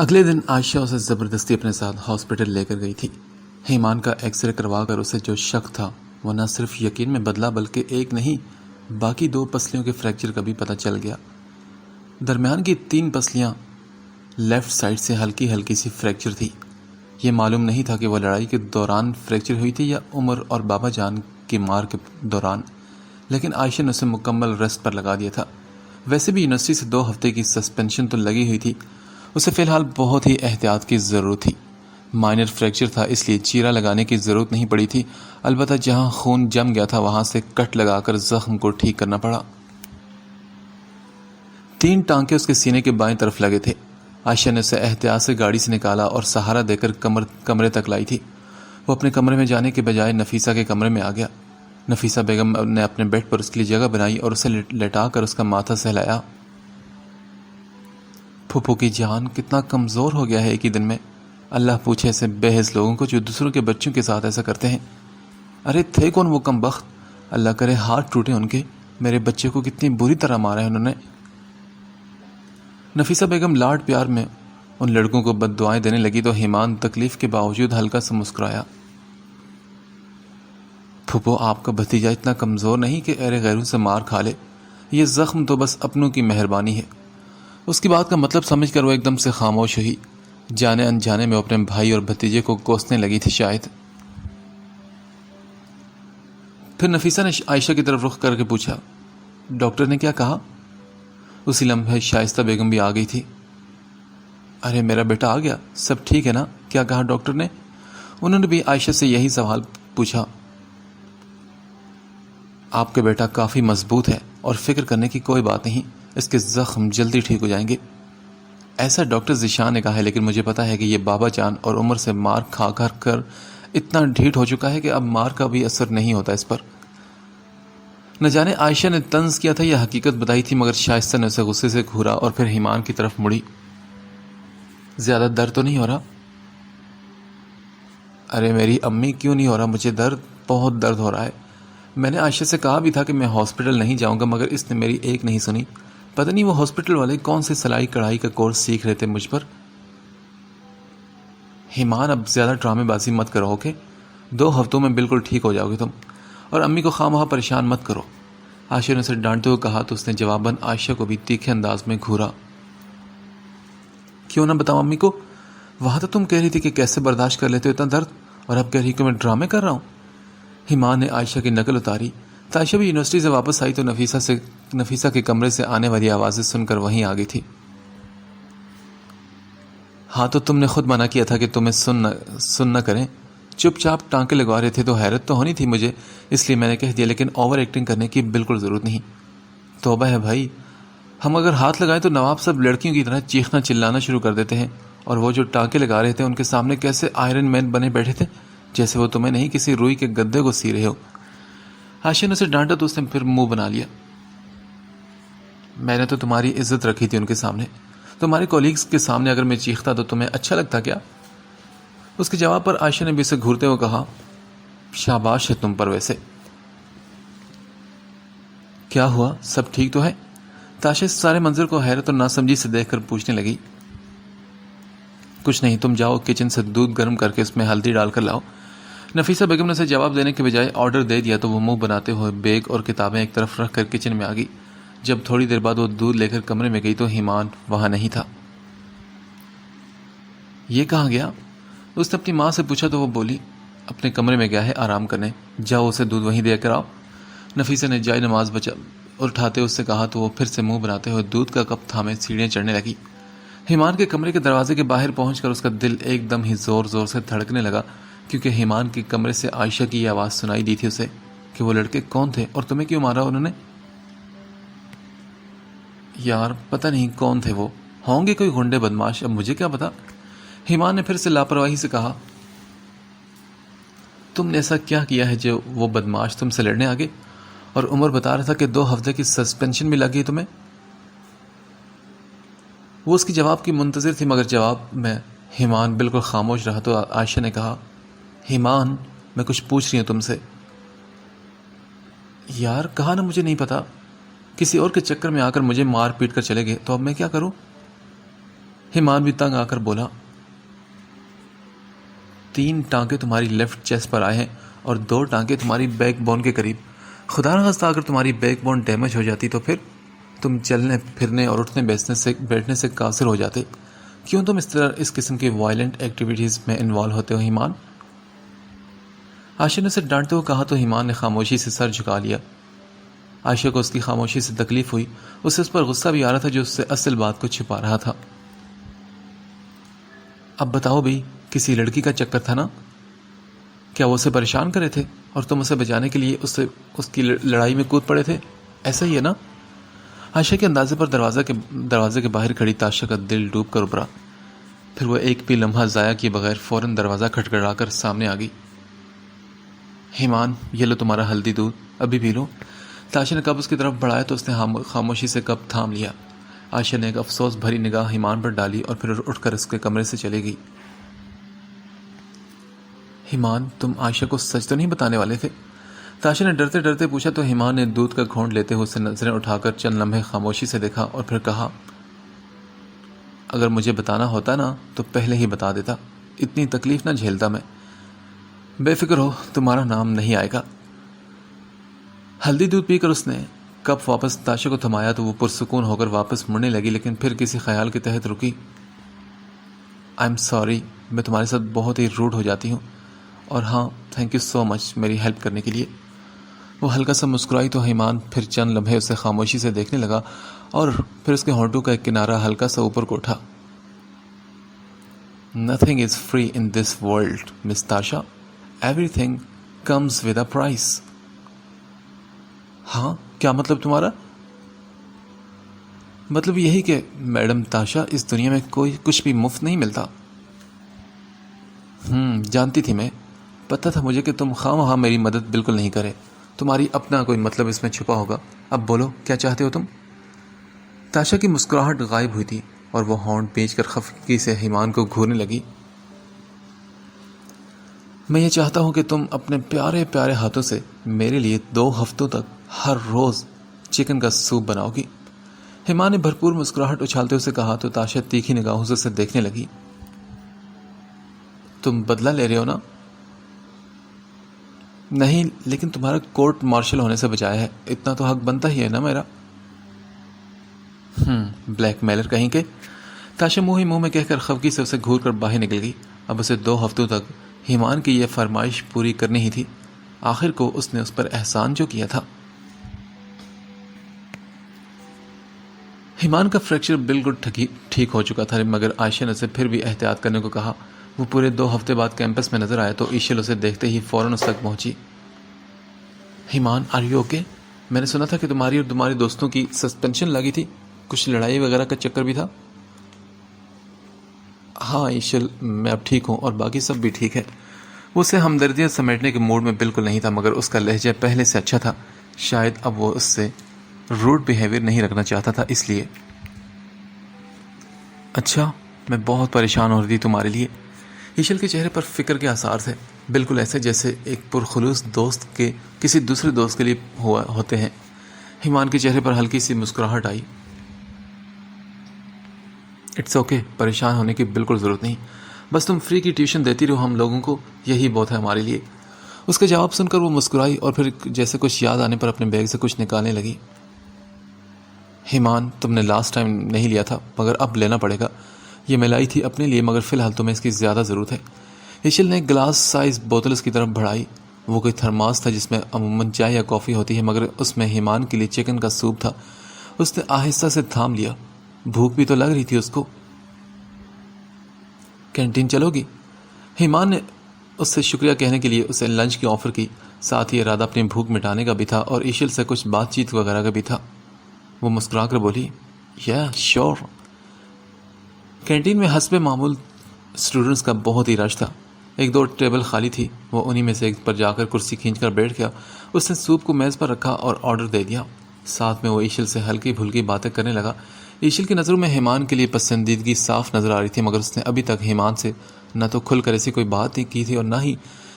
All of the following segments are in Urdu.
اگلے دن عائشہ اسے زبردستی اپنے ساتھ ہاسپٹل لے کر گئی تھی۔ ایمان کا ایکس رے کروا کر اسے جو شک تھا وہ نہ صرف یقین میں بدلا بلکہ ایک نہیں باقی 2 پسلیوں کے فریکچر کا بھی پتہ چل گیا۔ درمیان کی 3 پسلیاں لیفٹ سائڈ سے ہلکی ہلکی سی فریکچر تھی۔ یہ معلوم نہیں تھا کہ وہ لڑائی کے دوران فریکچر ہوئی تھی یا عمر اور بابا جان کی مار کے دوران، لیکن عائشہ نے اسے مکمل ریسٹ پر لگا دیا تھا۔ ویسے بھی یونیورسٹی سے 2 ہفتے کی سسپینشن تو لگی ہوئی تھی، اسے فی الحال بہت ہی احتیاط کی ضرورت تھی۔ مائنر فریکچر تھا اس لیے چیرا لگانے کی ضرورت نہیں پڑی تھی، البتہ جہاں خون جم گیا تھا وہاں سے کٹ لگا کر زخم کو ٹھیک کرنا پڑا۔ 3 ٹانکے اس کے سینے کے بائیں طرف لگے تھے۔ عائشہ نے اسے احتیاط سے گاڑی سے نکالا اور سہارا دے کر کمرے تک لائی تھی۔ وہ اپنے کمرے میں جانے کے بجائے نفیسہ کے کمرے میں آ گیا۔ نفیسہ بیگم نے اپنے بیڈ پر اس کے لیے جگہ بنائی اور اسے لٹا کر اس کا ماتھا سہلایا۔ پھوپھو کی جان کتنا کمزور ہو گیا ہے ایک ہی دن میں، اللہ پوچھے ایسے بے حس لوگوں کو جو دوسروں کے بچوں کے ساتھ ایسا کرتے ہیں۔ ارے تھے کون وہ کم بخت، اللہ کرے ہاتھ ٹوٹے ان کے، میرے بچے کو کتنی بری طرح مارا ہے انہوں نے۔ نفیسہ بیگم لاڈ پیار میں ان لڑکوں کو بد دعائیں دینے لگی تو ایمان تکلیف کے باوجود ہلکا سا مسکرایا۔ پھوپھو آپ کا بھتیجا اتنا کمزور نہیں کہ ایرے غیروں سے مار کھا لے، یہ زخم تو بس اپنوں کی مہربانی ہے۔ اس کی بات کا مطلب سمجھ کر وہ ایک دم سے خاموش ہوئی، جانے انجانے میں اپنے بھائی اور بھتیجے کو کوسنے لگی تھی شاید۔ پھر نفیسہ نے عائشہ کی طرف رخ کر کے پوچھا، ڈاکٹر نے کیا کہا؟ اسی لمحے شائستہ بیگم بھی آ گئی تھی۔ ارے میرا بیٹا آ گیا، سب ٹھیک ہے نا؟ کیا کہا ڈاکٹر نے؟ انہوں نے بھی عائشہ سے یہی سوال پوچھا۔ آپ کا بیٹا کافی مضبوط ہے اور فکر کرنے کی کوئی بات نہیں، اس کے زخم جلدی ٹھیک ہو جائیں گے، ایسا ڈاکٹر ذیشان نے کہا ہے، لیکن مجھے پتا ہے کہ یہ بابا جان اور عمر سے مار کھا کر اتنا ڈھیٹ ہو چکا ہے کہ اب مار کا بھی اثر نہیں ہوتا اس پر۔ نہ جانے عائشہ نے طنز کیا تھا یا حقیقت بتائی تھی، مگر شائستہ نے اسے غصے سے گھورا اور پھر ایمان کی طرف مڑی۔ زیادہ درد تو نہیں ہو رہا؟ ارے میری امی کیوں نہیں ہو رہا مجھے درد، بہت درد ہو رہا ہے۔ میں نے عائشہ سے کہا بھی تھا کہ میں ہاسپٹل نہیں جاؤں گا، مگر اس نے میری ایک نہیں سنی۔ پتہ نہیں وہ ہاسپٹل والے کون سے سلائی کڑھائی کا کورس سیکھ رہے تھے مجھ پر۔ ایمان اب زیادہ ڈرامے بازی مت کرو کہ 2 ہفتوں میں بالکل ٹھیک ہو جاؤ گے تم، اور امی کو خواہ مخواہ پریشان مت کرو۔ عائشہ نے اسے ڈانٹتے ہوئے کہا تو اس نے جواباً عائشہ کو بھی تیکھے انداز میں گھورا۔ کیوں نہ بتاؤں امی کو؟ وہاں تو تم کہہ رہی تھی کہ کیسے برداشت کر لیتے ہو اتنا درد، اور اب کہہ رہی کہ میں ڈرامے کر رہا ہوں۔ ایمان نے عائشہ کی نقل اتاری۔ عائشہ بھی یونیورسٹی سے واپس آئی تو نفیسہ کے کمرے سے آنے والی آوازیں سن کر وہیں آ گئی تھی۔ ہاں تو تم نے خود منع کیا تھا کہ تمہیں سن نہ کریں، چپ چاپ ٹانکے لگوا رہے تھے تو حیرت تو ہونی تھی مجھے، اس لیے میں نے کہہ دیا، لیکن اوور ایکٹنگ کرنے کی بالکل ضرورت نہیں۔ توبہ ہے بھائی، ہم اگر ہاتھ لگائیں تو نواب سب لڑکیوں کی طرح چیخنا چلانا شروع کر دیتے ہیں، اور وہ جو ٹانکے لگا رہے تھے ان کے سامنے کیسے آئرن مین بنے بیٹھے تھے، جیسے وہ تمہیں نہیں کسی روئی کے گدے کو سی رہے ہو۔ عائشہ نے اسے ڈانٹا تو اس نے پھر منہ بنا لیا۔ میں نے تو تمہاری عزت رکھی تھی ان کے سامنے، تمہارے کولیگز کے سامنے اگر میں چیختا تو تمہیں اچھا لگتا کیا؟ اس کے جواب پر عائشہ نے بھی اسے گھورتے ہوئے کہا، شاباش ہے تم پر ویسے۔ کیا ہوا، سب ٹھیک تو ہے؟ عائشہ اس سارے منظر کو حیرت اور ناسمجھی سے دیکھ کر پوچھنے لگی۔ کچھ نہیں، تم جاؤ کچن سے دودھ گرم کر کے اس میں ہلدی ڈال کر لاؤ۔ نفیسہ بیگم نے اسے جواب دینے کے بجائے آرڈر دے دیا تو وہ منہ بناتے ہوئے بیگ اور کتابیں ایک طرف رکھ کر کچن میں آ گئی۔ جب تھوڑی دیر بعد وہ دودھ لے کر کمرے میں گئی تو ایمان وہاں نہیں تھا۔ یہ کہاں گیا؟ اس نے اپنی ماں سے پوچھا تو وہ بولی، اپنے کمرے میں گیا ہے آرام کرنے، جاؤ اسے دودھ وہیں دے کر آؤ۔ نفیسہ نے جائے نماز اٹھاتے اس سے کہا تو وہ پھر سے منہ بناتے ہوئے دودھ کا کپ تھامے سیڑھیاں چڑھنے لگی۔ ایمان کے کمرے کے دروازے کے باہر پہنچ کر اس کا دل ایک دم ہی زور زور سے دھڑکنے لگا، کیونکہ ایمان کے کمرے سے عائشہ کی یہ آواز سنائی دی تھی اسے کہ وہ لڑکے کون تھے اور تمہیں کیوں مارا انہوں نے؟ یار پتہ نہیں کون تھے، وہ ہوں گے کوئی گنڈے بدماش، اب مجھے کیا پتا۔ ایمان نے پھر سے لاپرواہی سے کہا، تم نے ایسا کیا کیا ہے جو وہ بدماش تم سے لڑنے آگے؟ اور عمر بتا رہا تھا کہ 2 ہفتے کی سسپینشن بھی لگی تمہیں۔ وہ اس کی جواب کی منتظر تھی، مگر جواب میں ایمان بالکل خاموش رہا تو عائشہ نے کہا، ایمان میں کچھ پوچھ رہی ہوں تم سے۔ یار کہا نا مجھے نہیں پتا، کسی اور کے چکر میں آ کر مجھے مار پیٹ کر چلے گئے تو اب میں کیا کروں؟ ایمان بھی تنگ آ کر بولا، 3 ٹانکے تمہاری لیفٹ چیسٹ پر آئے ہیں اور 2 ٹانکے تمہاری بیک بون کے قریب۔ خدا نخواستہ اگر تمہاری بیک بون ڈیمیج ہو جاتی تو پھر تم چلنے پھرنے اور اٹھنے بیٹھنے سے قاصر ہو جاتے۔ کیوں تم اس قسم کی وائلنٹ ایکٹیویٹیز میں انوالو ہوتے ہو ایمان؟ عائشہ نے اسے ڈانٹتے ہوئے کہا تو ایمان نے خاموشی سے سر جھکا لیا۔ عائشہ کو اس کی خاموشی سے تکلیف ہوئی، اسے اس پر غصہ بھی آ رہا تھا جو اس سے اصل بات کو چھپا رہا تھا۔ اب بتاؤ بھئی، کسی لڑکی کا چکر تھا نا؟ کیا وہ اسے پریشان کرے تھے اور تم اسے بچانے کے لیے اس کی لڑائی میں کود پڑے تھے؟ ایسا ہی ہے نا؟ عائشہ کے اندازے پر دروازے کے باہر کھڑی تاشا کا دل ڈوب کر ابھرا۔ پھر وہ ایک بھی لمحہ ضائع کیے بغیر فوراً دروازہ کھٹکھٹا کر سامنے آ گئی۔ ایمان، یہ لو تمہارا ہلدی دودھ، ابھی پی لو۔ تاشا نے کپ اس کی طرف بڑھایا تو اس نے خاموشی سے کپ تھام لیا۔ عائشہ نے ایک افسوس بھری نگاہ ایمان پر ڈالی اور پھر اٹھ کر اس کے کمرے سے چلی گئی۔ ایمان، تم عائشہ کو سچ تو نہیں بتانے والے تھے؟ تاشا نے ڈرتے ڈرتے پوچھا تو ایمان نے دودھ کا گھونٹ لیتے ہوئے اسے نظریں اٹھا کر چند لمحے خاموشی سے دیکھا اور پھر کہا، اگر مجھے بتانا ہوتا نا تو پہلے ہی بتا دیتا، اتنی تکلیف نہ جھیلتا میں۔ بے فکر ہو، تمہارا نام نہیں آئے گا۔ ہلدی دودھ پی کر اس نے کپ واپس تاشا کو تھمایا تو وہ پرسکون ہو کر واپس مڑنے لگی، لیکن پھر کسی خیال کے تحت رکی۔ آئی ایم سوری، میں تمہارے ساتھ بہت ہی روڈ ہو جاتی ہوں، اور ہاں، تھینک یو سو مچ میری ہیلپ کرنے کے لیے۔ وہ ہلکا سا مسکرائی تو ایمان پھر چند لمحے اسے خاموشی سے دیکھنے لگا اور پھر اس کے ہونٹوں کا ایک کنارہ ہلکا سا اوپر کو اٹھا۔ Nothing is free in this world, Miss Tasha. Everything comes with a price. ہاں، کیا مطلب تمہارا؟ مطلب یہی کہ میڈم تاشا، اس دنیا میں کچھ بھی مفت نہیں ملتا۔ جانتی تھی میں، پتہ تھا مجھے کہ تم خواہ میری مدد بالکل نہیں کرے، تمہاری اپنا کوئی مطلب اس میں چھپا ہوگا۔ اب بولو، کیا چاہتے ہو تم؟ تاشا کی مسکراہٹ غائب ہوئی تھی اور وہ ہونٹ بیچ کر خفگی سے ایمان کو گھورنے لگی۔ میں یہ چاہتا ہوں کہ تم اپنے پیارے پیارے ہاتھوں سے میرے لیے 2 ہفتوں تک ہر روز چکن کا سوپ بناؤ گی۔ ایمان نے بھرپور مسکراہٹ اچھالتے اسے کہا تو تاشا تیکھی نگاہوں سے اسے دیکھنے لگی۔ تم بدلہ لے رہے ہو نا؟ نہیں، لیکن تمہارا کورٹ مارشل ہونے سے بچایا ہے، اتنا تو حق بنتا ہی ہے نا میرا۔ بلیک میلر کہیں کے۔ تاشا منہ ہی منہ میں کہہ کر خفگی سے اسے گھور کر باہر نکل گئی۔ اب اسے 2 ہفتوں تک ایمان کی یہ فرمائش پوری کرنی ہی تھی۔ آخر کو اس نے اس پر احسان جو کیا تھا۔ ایمان کا فریکچر بالکل ٹھیک ہو چکا تھا، مگر عائشہ نے اسے پھر بھی احتیاط کرنے کو کہا۔ وہ پورے 2 ہفتے بعد کیمپس میں نظر آیا تو ایشل اسے دیکھتے ہی فوراً اس تک پہنچی۔ ایمان، آر یو اوکے؟ میں نے سنا تھا کہ تمہاری اور تمہارے دوستوں کی سسپینشن لگی تھی، کچھ لڑائی وغیرہ کا چکر بھی تھا۔ ہاں ایشل، میں اب ٹھیک ہوں اور باقی سب بھی ٹھیک ہے۔ وہ اسے ہمدردیاں سمیٹنے کے موڈ میں بالکل نہیں تھا، مگر اس کا لہجہ پہلے سے اچھا تھا۔ شاید اب وہ اس سے روڈ بیہیویئر نہیں رکھنا چاہتا تھا، اس لیے۔ اچھا، میں بہت پریشان ہو رہی تھی تمہارے لیے۔ ایشل کے چہرے پر فکر کے آثار تھے، بالکل ایسے جیسے ایک پرخلوص دوست کے کسی دوسرے دوست کے لیے ہوتے ہیں۔ ایمان کے چہرے پر ہلکی سی مسکراہٹ آئی۔ اٹس اوکے، پریشان ہونے کی بالکل ضرورت نہیں، بس تم فری کی ٹیوشن دیتی رہو ہم لوگوں کو، یہی بہت ہے ہمارے لیے۔ اس کا جواب سن کر وہ مسکرائی اور پھر جیسے کچھ یاد آنے پر اپنے بیگ سے کچھ نکالنے لگی۔ ایمان، تم نے لاسٹ ٹائم نہیں لیا تھا مگر اب لینا پڑے گا، یہ میں لائی تھی اپنے لیے مگر فی الحال تمہیں اس کی زیادہ ضرورت ہے۔ ایشل نے ایک گلاس سائز بوتل اس کی طرف بڑھائی۔ وہ کوئی تھرماس تھا جس میں عموماً چائے یا کافی ہوتی ہے، مگر اس میں ایمان کے لیے چکن کا سوپ تھا۔ اس نے آہستہ سے تھام لیا، بھوک بھی تو لگ رہی تھی اس کو۔ کینٹین چلو گی؟ ایمان نے اس سے شکریہ کہنے کے لیے اسے لنچ کی آفر کی، ساتھ ہی ارادہ اپنی بھوک مٹانے کا بھی تھا اور ایشل سے کچھ بات چیت وغیرہ کا بھی تھا۔ وہ مسکرا کر بولی، یا شور۔ کینٹین میں حسب معمول اسٹوڈنٹس کا بہت ہی رش تھا، 1-2 ٹیبل خالی تھی۔ وہ انہی میں سے ایک پر جا کر کرسی کھینچ کر بیٹھ گیا۔ اس نے سوپ کو میز پر رکھا اور آرڈر دے دیا، ساتھ میں وہ ایشل سے ہلکی پھلکی باتیں کرنے لگا۔ ایشل کی نظروں میں ایمان کے لیے پسندیدگی صاف نظر آ رہی تھی، مگر اس نے ابھی تک ایمان سے نہ تو کھل کر ایسی کوئی بات نہیں کی تھی اور نہ ہی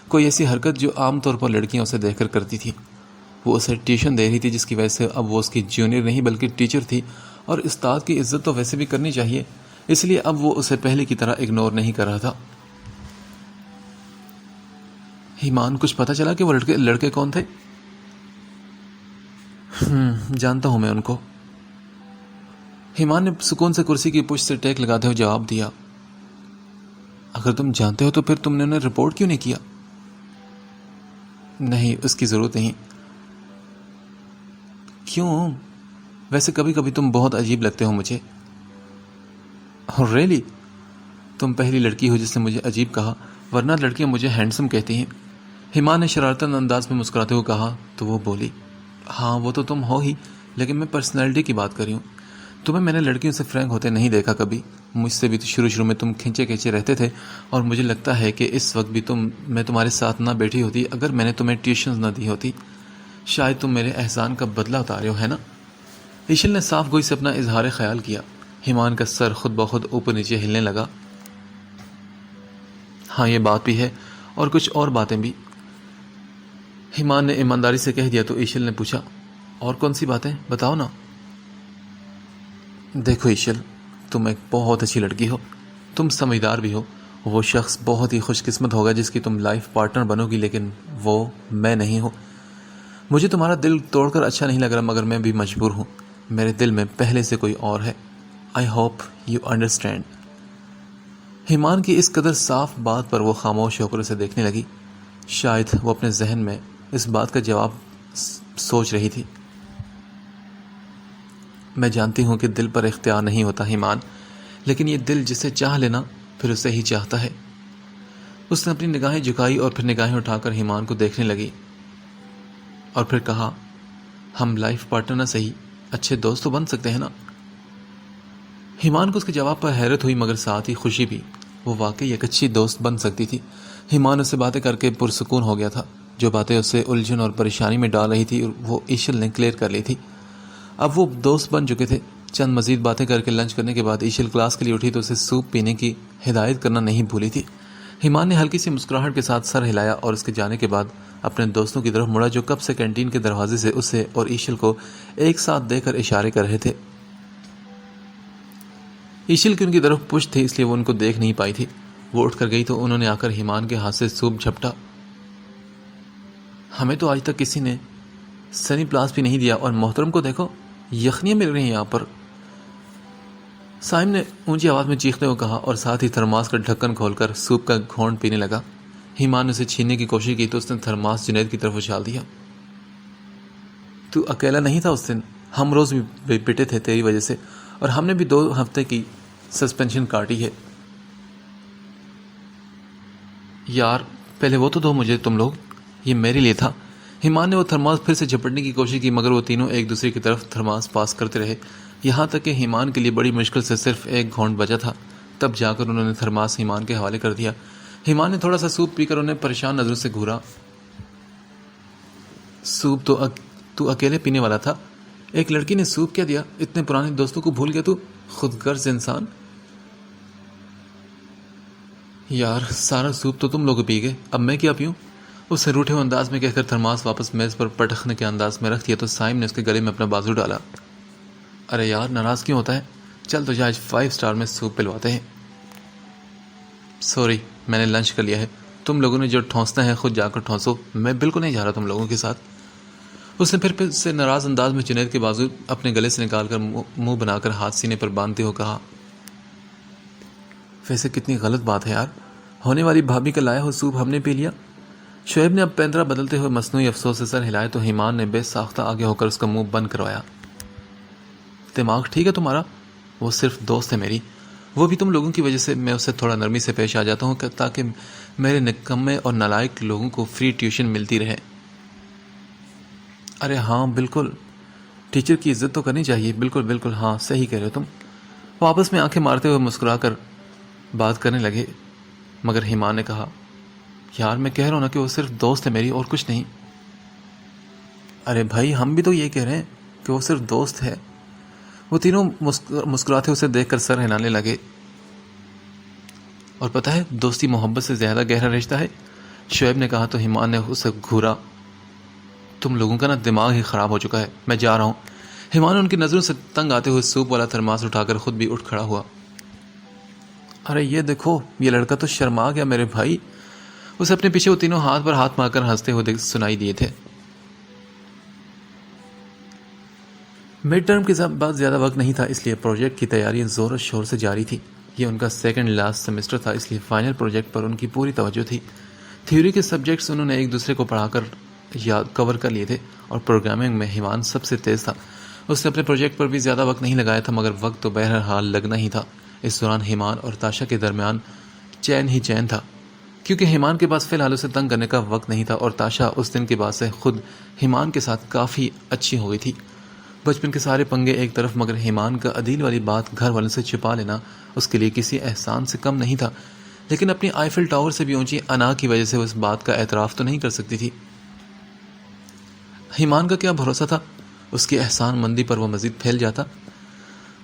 کوئی ایسی حرکت جو عام طور پر لڑکیاں اسے دیکھ کر کرتی تھی۔ وہ اسے ٹیوشن دے رہی تھی جس کی وجہ سے اب وہ اس کی جونیئر نہیں بلکہ ٹیچر تھی، اور استاد کی عزت تو ویسے بھی کرنی چاہیے، اس لیے اب وہ اسے پہلے کی طرح اگنور نہیں کر رہا تھا۔ ایمان، کچھ پتا چلا کہ وہ لڑکے کون تھے؟ جانتا ہوں میں ان کو۔ ایمان نے سکون سے کرسی کی پشت سے ٹیک لگاتے ہوئے جواب دیا۔ اگر تم جانتے ہو تو پھر تم نے انہیں رپورٹ کیوں نہیں کیا؟ نہیں، اس کی ضرورت نہیں۔ کیوں؟ ویسے کبھی کبھی تم بہت عجیب لگتے ہو مجھے۔ ریلی؟ تم پہلی لڑکی ہو جس نے مجھے عجیب کہا، ورنہ لڑکیاں مجھے ہینڈسم کہتی ہیں۔ ایمان نے شرارتن انداز میں مسکراتے ہوئے کہا تو وہ بولی، ہاں وہ تو تم ہو ہی، لیکن میں پرسنالٹی کی بات کر رہی ہوں۔ تمہیں میں نے لڑکیوں سے فرینک ہوتے نہیں دیکھا کبھی۔ مجھ سے بھی تو شروع میں تم کھنچے رہتے تھے، اور مجھے لگتا ہے کہ اس وقت بھی میں تمہارے ساتھ نہ بیٹھی ہوتی اگر میں نے تمہیں ٹیوشنز نہ دی ہوتی۔ شاید تم میرے احسان کا بدلہ اتارے ہو، ہے نا؟ ایشل نے صاف گوئی سے اپنا اظہار خیال کیا۔ ایمان کا سر خود بخود اوپر نیچے ہلنے لگا۔ ہاں یہ بات بھی ہے، اور کچھ اور باتیں بھی۔ ایمان نے ایمانداری سے کہہ دیا تو ایشل نے پوچھا، اور کون سی باتیں؟ بتاؤ نا۔ دیکھو ایشل، تم ایک بہت اچھی لڑکی ہو، تم سمجھدار بھی ہو۔ وہ شخص بہت ہی خوش قسمت ہوگا جس کی تم لائف پارٹنر بنو گی، لیکن وہ میں نہیں ہوں۔ مجھے تمہارا دل توڑ کر اچھا نہیں لگ رہا، مگر میں بھی مجبور ہوں۔ میرے دل میں پہلے سے کوئی اور ہے۔ I hope you understand. ایمان کی اس قدر صاف بات پر وہ خاموش ہو کر اسے دیکھنے لگی۔ شاید وہ اپنے ذہن میں اس بات کا جواب سوچ رہی تھی۔ میں جانتی ہوں کہ دل پر اختیار نہیں ہوتا ایمان، لیکن یہ دل جسے چاہ لینا پھر اسے ہی چاہتا ہے۔ اس نے اپنی نگاہیں جھکائی اور پھر نگاہیں اٹھا کر ایمان کو دیکھنے لگی، اور پھر کہا، ہم لائف پارٹنر نہ صحیح اچھے دوست تو بن سکتے ہیں نا؟ ایمان کو اس کے جواب پر حیرت ہوئی، مگر ساتھ ہی خوشی بھی۔ وہ واقعی ایک اچھی دوست بن سکتی تھی۔ ایمان اس سے باتیں کر کے پرسکون ہو گیا تھا۔ جو باتیں اسے الجھن اور پریشانی میں ڈال رہی تھی وہ ایشل نے کلیئر کر لی تھی۔ اب وہ دوست بن چکے تھے۔ چند مزید باتیں کر کے لنچ کرنے کے بعد ایشل کلاس کے لیے اٹھی تو اسے سوپ پینے کی ہدایت کرنا نہیں بھولی تھی۔ ایمان نے ہلکی سی مسکراہٹ کے ساتھ سر ہلایا اور اس کے جانے کے بعد اپنے دوستوں کی طرف مڑا جو کب سے کینٹین کے دروازے سے اسے اور ایشل کو ایک ساتھ دیکھ کر اشارے کر رہے تھے۔ ایشل کی ان کی طرف پشت تھی، اس لیے وہ ان کو دیکھ نہیں پائی تھی۔ وہ اٹھ کر گئی تو انہوں نے آ کر ایمان کے ہاتھ سے سوپ جھپٹا۔ ہمیں تو آج تک کسی نے سنی پلاس بھی نہیں دیا، اور محترم کو دیکھو، یخنیاں مل رہی ہیں یہاں پر۔ سائم نے اونچی آواز میں چیختے ہوئے کہا اور ساتھ ہی تھرماس کا ڈھکن کھول کر سوپ کا گھونٹ پینے لگا۔ ایمان نے اسے چھیننے کی کوشش کی تو اس نے تھرماس جنید کی طرف اچھال دیا۔ تو اکیلا نہیں تھا اس دن، ہم روز بھی پٹے تھے تیری وجہ سے، اور ہم نے بھی 2 ہفتے کی سسپینشن کاٹی ہے۔ یار پہلے وہ تو دو مجھے تم لوگ، یہ میرے لیے تھا۔ ایمان نے وہ تھرماس پھر سے جھپٹنے کی کوشش کی، مگر وہ تینوں ایک دوسرے کی طرف تھرماس پاس کرتے رہے، یہاں تک کہ ایمان کے لیے بڑی مشکل سے صرف ایک گھونٹ بچا تھا۔ تب جا کر انہوں نے تھرماس ایمان کے حوالے کر دیا۔ ایمان نے تھوڑا سا سوپ پی کر انہیں پریشان نظروں سے گھورا۔ سوپ تو اکیلے پینے والا تھا، ایک لڑکی نے سوپ کیا دیا؟ اتنے پرانے دوستوں کو بھول گیا تو؟ خود غرض انسان۔ یار سارا سوپ تو تم لوگ پی گئے، اب میں کیا پیوں؟ اس نے روٹھے ہوئے انداز میں کہہ کر تھرماس واپس میز پر پٹخنے کے انداز میں رکھ دیا تو سائم نے اس کے گلے میں اپنا بازو ڈالا۔ ارے یار ناراض کیوں ہوتا ہے؟ چل تجھے آج 5 اسٹار میں سوپ پلواتے ہیں۔ سوری، میں نے لنچ کر لیا ہے، تم لوگوں نے جو ٹھونسنا ہے خود جا کر ٹھونسو، میں بالکل نہیں جا رہا تم لوگوں کے ساتھ۔ اس نے پھر سے ناراض انداز میں جنید کے بازو اپنے گلے سے نکال کر منہ بنا کر ہاتھ سینے پر باندھتے ہوئے کہا، ویسے کتنی غلط بات ہے یار، ہونے والی بھابھی کا لایا ہو سوپ ہم نے پی لیا۔ شعیب نے اب پینترا بدلتے ہوئے مصنوعی افسوس سے سر ہلائے تو ایمان نے بے ساختہ آگے ہو کر اس کا منہ بند کروایا۔ دماغ ٹھیک ہے تمہارا؟ وہ صرف دوست ہے میری، وہ بھی تم لوگوں کی وجہ سے میں اسے تھوڑا نرمی سے پیش آ جاتا ہوں تاکہ میرے نکمے اور نالائق لوگوں کو فری ٹیوشن ملتی رہے۔ ارے ہاں بالکل، ٹیچر کی عزت تو کرنی چاہیے، بالکل بالکل، ہاں صحیح کہہ رہے ہو تم۔ وہ آپس میں آنکھیں مارتے ہوئے مسکرا کر بات کرنے لگے، مگر ایمان نے کہا، یار میں کہہ رہا ہوں نا کہ وہ صرف دوست ہے میری اور کچھ نہیں۔ ارے بھائی ہم بھی تو یہ کہہ رہے ہیں کہ وہ صرف دوست ہے۔ وہ تینوں مسکراتے اسے دیکھ کر سر ہلانے لگے۔ اور پتہ ہے دوستی محبت سے زیادہ گہرا رشتہ ہے، شعیب نے کہا تو ایمان نے اسے گھورا۔ تم لوگوں کا نا دماغ ہی خراب ہو چکا ہے، میں جا رہا ہوں۔ ایمان ان کی نظروں سے تنگ آتے ہوئے سوپ والا تھرماس اٹھا کر خود بھی اٹھ کھڑا ہوا۔ ارے یہ دیکھو، یہ لڑکا تو شرما گیا میرے بھائی. اسے اپنے پیچھے وہ تینوں ہاتھ پر ہاتھ مار کر ہنستے ہوئے سنائی دیے تھے. مڈ ٹرم کے بعد زیادہ وقت نہیں تھا، اس لیے پروجیکٹ کی تیاریاں زور و شور سے جاری تھی. یہ ان کا سیکنڈ لاسٹ سیمسٹر تھا، اس لیے فائنل پروجیکٹ پر ان کی پوری توجہ تھی. تھیوری کے سبجیکٹس انہوں نے ایک دوسرے کو پڑھا کر کور کر لیے تھے، اور پروگرامنگ میں ہیمان سب سے تیز تھا. اس نے اپنے پروجیکٹ پر بھی زیادہ وقت نہیں لگایا تھا، مگر وقت تو بہرحال لگنا ہی تھا. اس دوران ہیمان اور تاشا کے درمیان چین ہی چین تھا، کیونکہ ہیمان کے پاس فی الحال اسے تنگ کرنے کا وقت نہیں تھا، اور تاشا اس دن کے بعد سے خود ہیمان کے ساتھ کافی اچھی ہو گئی تھی. بچپن کے سارے پنگے ایک طرف، مگر ہیمان کا عدیل والی بات گھر والوں سے چھپا لینا اس کے لیے کسی احسان سے کم نہیں تھا. لیکن اپنی آئیفل ٹاور سے بھی اونچی انا کی وجہ سے وہ اس بات کا اعتراف تو نہیں کر سکتی تھی. ہیمان کا کیا بھروسہ تھا، اس کی احسان مندی پر وہ مزید پھیل جاتا.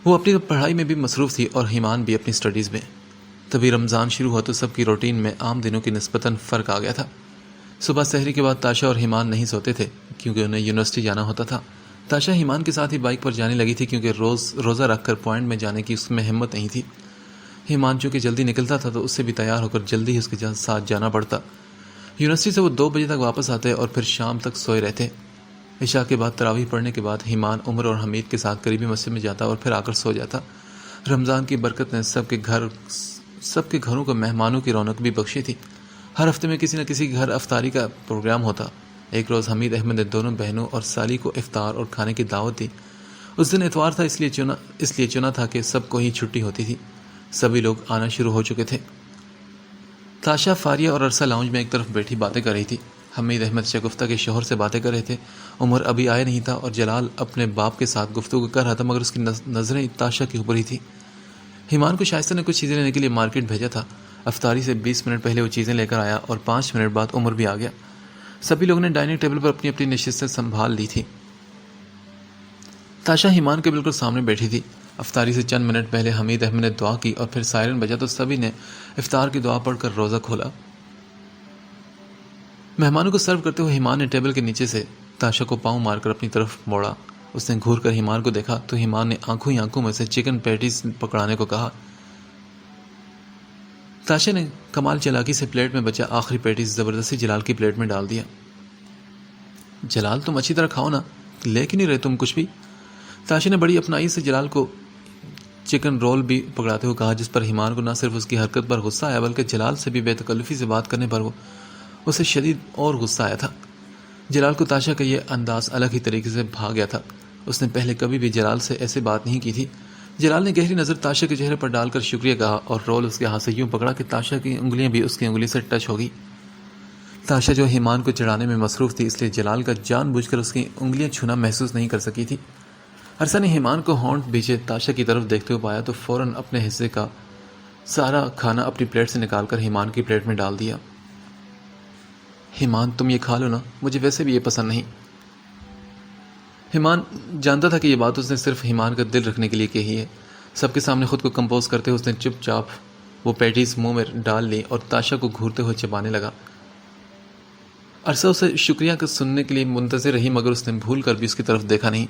وہ اپنی پڑھائی میں بھی مصروف تھی اور ہیمان بھی اپنی سٹڈیز میں. تبھی رمضان شروع ہوا تو سب کی روٹین میں عام دنوں کی نسبتاً فرق آ گیا تھا. صبح سحری کے بعد تاشا اور ہیمان نہیں سوتے تھے کیونکہ انہیں یونیورسٹی جانا ہوتا تھا. تاشا ہیمان کے ساتھ ہی بائک پر جانے لگی تھی کیونکہ روزہ رکھ کر پوائنٹ میں جانے کی اس میں ہمت نہیں تھی. ہیمان چونکہ جلدی نکلتا تھا تو اس سے بھی تیار ہو کر جلدی ہی اس کے ساتھ جانا پڑتا. یونیورسٹی سے وہ 2 بجے تک واپس آتے اور پھر شام تک سوئے رہتے. عشاء کے بعد تراویح پڑھنے کے بعد ہیمان عمر اور حمید کے ساتھ قریبی مسجد میں جاتا اور پھر آ کر سو جاتا. رمضان کی برکت نے سب کے گھروں کو مہمانوں کی رونق بھی بخشی تھی. ہر ہفتے میں کسی نہ کسی گھر افطاری کا پروگرام ہوتا. ایک روز حمید احمد نے دونوں بہنوں اور سالی کو افطار اور کھانے کی دعوت دی. اس دن اتوار تھا، اس لیے چنا تھا کہ سب کو ہی چھٹی ہوتی تھی. سبھی لوگ آنا شروع ہو چکے تھے. تاشا، فاریہ اور عرصہ لاؤنج میں ایک طرف بیٹھی باتیں کر رہی تھی. حمید احمد شگفتہ کے شوہر سے باتیں کر رہے تھے. عمر ابھی آیا نہیں تھا اور جلال اپنے باپ کے ساتھ گفتگو کر رہا تھا، مگر اس کی نظریں تاشا کے اوپر ہی تھی. ہیمان کو شائستہ نے کچھ چیزیں لینے کے لیے مارکیٹ بھیجا تھا. افطاری سے 20 منٹ پہلے وہ چیزیں لے کر آیا اور 5 منٹ بعد عمر بھی آ گیا. سبھی لوگوں نے ڈائننگ ٹیبل پر اپنی اپنی نشستیں سنبھال لی تھی. تاشا ہیمان کے بالکل سامنے بیٹھی تھی. افطاری سے چند منٹ پہلے حمید احمد نے دعا کی اور پھر سائرن بجا تو سبھی نے افطار کی دعا پڑھ کر روزہ کھولا. مہمانوں کو سرو کرتے ہوئے ہیمان نے ٹیبل کے نیچے سے تاشا کو پاؤں مار کر اپنی طرف موڑا. اس نے گھور کر ہیمان کو دیکھا تو ہیمان نے آنکھوں ہی آنکھوں میں سے چکن پیٹیز پکڑانے کو کہا. تاشا نے کمال چلاکی سے پلیٹ میں بچا آخری پیٹیز زبردستی جلال کی پلیٹ میں ڈال دیا. جلال، تم اچھی طرح کھاؤ نا، لے کے نہیں رہے تم کچھ بھی. تاشا نے بڑی اپنائی سے جلال کو چکن رول بھی پکڑاتے ہوئے کہا، جس پر ہیمان کو نہ صرف اس کی حرکت پر غصہ آیا بلکہ جلال سے بھی بے تکلفی سے بات کرنے پر اسے شدید اور غصہ آیا تھا. جلال کو تاشا کا یہ انداز الگ ہی طریقے سے بھا گیا تھا. اس نے پہلے کبھی بھی جلال سے ایسے بات نہیں کی تھی. جلال نے گہری نظر تاشا کے چہرے پر ڈال کر شکریہ کہا اور رول اس کے ہاتھ سے یوں پکڑا کہ تاشا کی انگلیاں بھی اس کی انگلی سے ٹچ ہو گئی. تاشا جو ہیمان کو چڑھانے میں مصروف تھی، اس لیے جلال کا جان بوجھ کر اس کی انگلیاں چھونا محسوس نہیں کر سکی تھی. عرصہ نے ہیمان کو ہونٹ بھیجے تاشا کی طرف دیکھتے ہوئے پایا تو فوراً اپنے حصے کا سارا کھانا اپنی پلیٹ سے نکال کر ہیمان کی پلیٹ میں ڈال دیا. ہیمان، تم یہ کھا لو نا، مجھے ویسے بھی یہ پسند نہیں. ہیمان جانتا تھا کہ یہ بات اس نے صرف ہیمان کا دل رکھنے کے لیے کہی ہے. سب کے سامنے خود کو کمپوز کرتے ہوئے اس نے چپ چاپ وہ پیٹیز منہ میں ڈال لی اور تاشا کو گھورتے ہوئے چبانے لگا. عرصہ اسے شکریہ کا سننے کے لیے منتظر رہی، مگر اس نے بھول کر بھی اس کی طرف دیکھا نہیں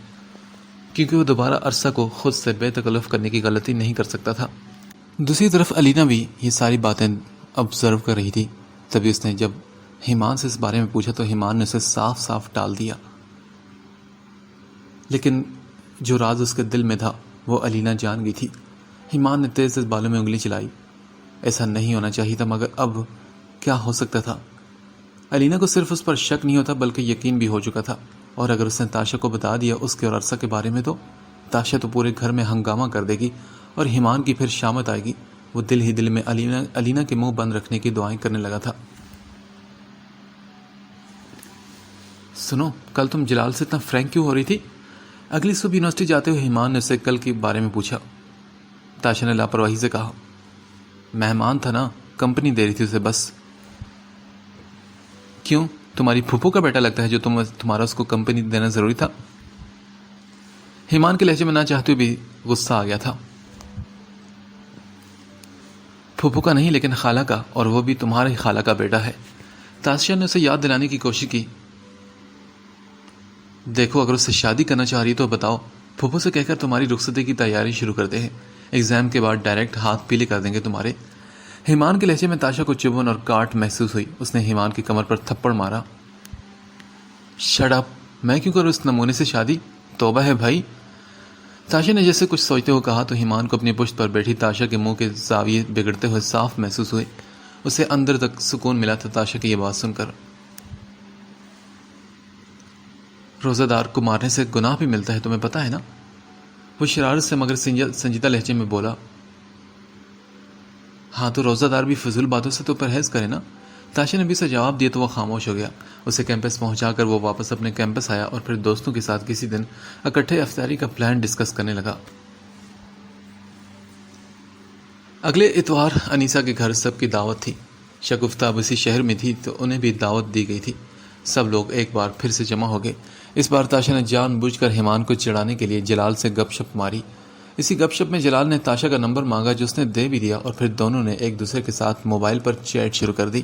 کیونکہ وہ دوبارہ عرصہ کو خود سے بے تکلف کرنے کی غلطی نہیں کر سکتا تھا. دوسری طرف علینا بھی یہ ساری باتیں آبزرو کر رہی تھی. تبھی اس نے جب ہیمان سے اس بارے میں پوچھا تو ہیمان نے اسے صاف صاف ٹال دیا. لیکن جو راز اس کے دل میں تھا وہ علینا جان گئی تھی. ہیمان نے تیز تیز بالوں میں انگلی چلائی. ایسا نہیں ہونا چاہیے تھا، مگر اب کیا ہو سکتا تھا. علینا کو صرف اس پر شک نہیں ہوتا بلکہ یقین بھی ہو چکا تھا، اور اگر اس نے تاشا کو بتا دیا اس کے اور عرصہ کے بارے میں تو تاشا تو پورے گھر میں ہنگامہ کر دے گی اور ہیمان کی پھر شامت آئے گی. وہ دل ہی دل میں علینا کے منہ بند رکھنے کی دعائیں کرنے لگا تھا. سنو، کل تم جلال سے اتنا فرینک کیوں ہو رہی تھی؟ اگلی صبح یونیورسٹی جاتے ہوئے ہیمان نے اسے کل کے بارے میں پوچھا. تاشا نے لاپرواہی سے کہا، مہمان تھا نا، کمپنی دے رہی تھی اسے بس. کیوں، تمہاری پھوپھو کا بیٹا لگتا ہے جو تمہارا اس کو کمپنی دینا ضروری تھا؟ ہیمان کے لہجے میں نہ چاہتے بھی غصہ آ گیا تھا. پھوپھو کا نہیں لیکن خالہ کا، اور وہ بھی تمہارے خالہ کا بیٹا ہے. تاشا نے اسے یاد دلانے کی کوشش کی. دیکھو، اگر اس سے شادی کرنا چاہ رہی تو بتاؤ، پھوپھو سے کہہ کر تمہاری رخصتی کی تیاری شروع کرتے ہیں. ایگزام کے بعد ڈائریکٹ ہاتھ پیلے کر دیں گے تمہارے. ایمان کے لہجے میں تاشا کو چبھن اور کاٹ محسوس ہوئی. اس نے ایمان کی کمر پر تھپڑ مارا. شٹ اپ, میں کیوں کروں اس نمونے سے شادی؟ توبہ ہے بھائی. تاشا نے جیسے کچھ سوچتے ہوئے کہا تو ایمان کو اپنی پشت پر بیٹھی تاشا کے منہ کے زاویے بگڑتے ہوئے صاف محسوس ہوئے. اسے اندر تک سکون ملا تھا تاشا کی یہ بات سن کر. روزہ دار کو مارنے سے گناہ بھی ملتا ہے, تمہیں پتا ہے نا؟ وہ شرارت سے مگر سنجیدہ لہجے میں بولا. ہاں تو روزہ دار بھی فضول باتوں سے تو پرہیز کرے نا. تاشا نے بھی اسے جواب دیا تو وہ خاموش ہو گیا. اسے کیمپس پہنچا کر وہ واپس اپنے کیمپس آیا اور پھر دوستوں کے ساتھ کسی دن اکٹھے افطاری کا پلان ڈسکس کرنے لگا. اگلے اتوار انیسا کے گھر سب کی دعوت تھی. شگفتہ اب اسی شہر میں تھی تو انہیں بھی دعوت دی گئی تھی. سب لوگ ایک بار پھر سے جمع ہو گئے. اس بار تاشا نے جان بوجھ کر ایمان کو چڑھانے کے لیے جلال سے گپ شپ ماری. اسی گپ شپ میں جلال نے تاشا کا نمبر مانگا جو اس نے دے بھی دیا اور پھر دونوں نے ایک دوسرے کے ساتھ موبائل پر چیٹ شروع کر دی.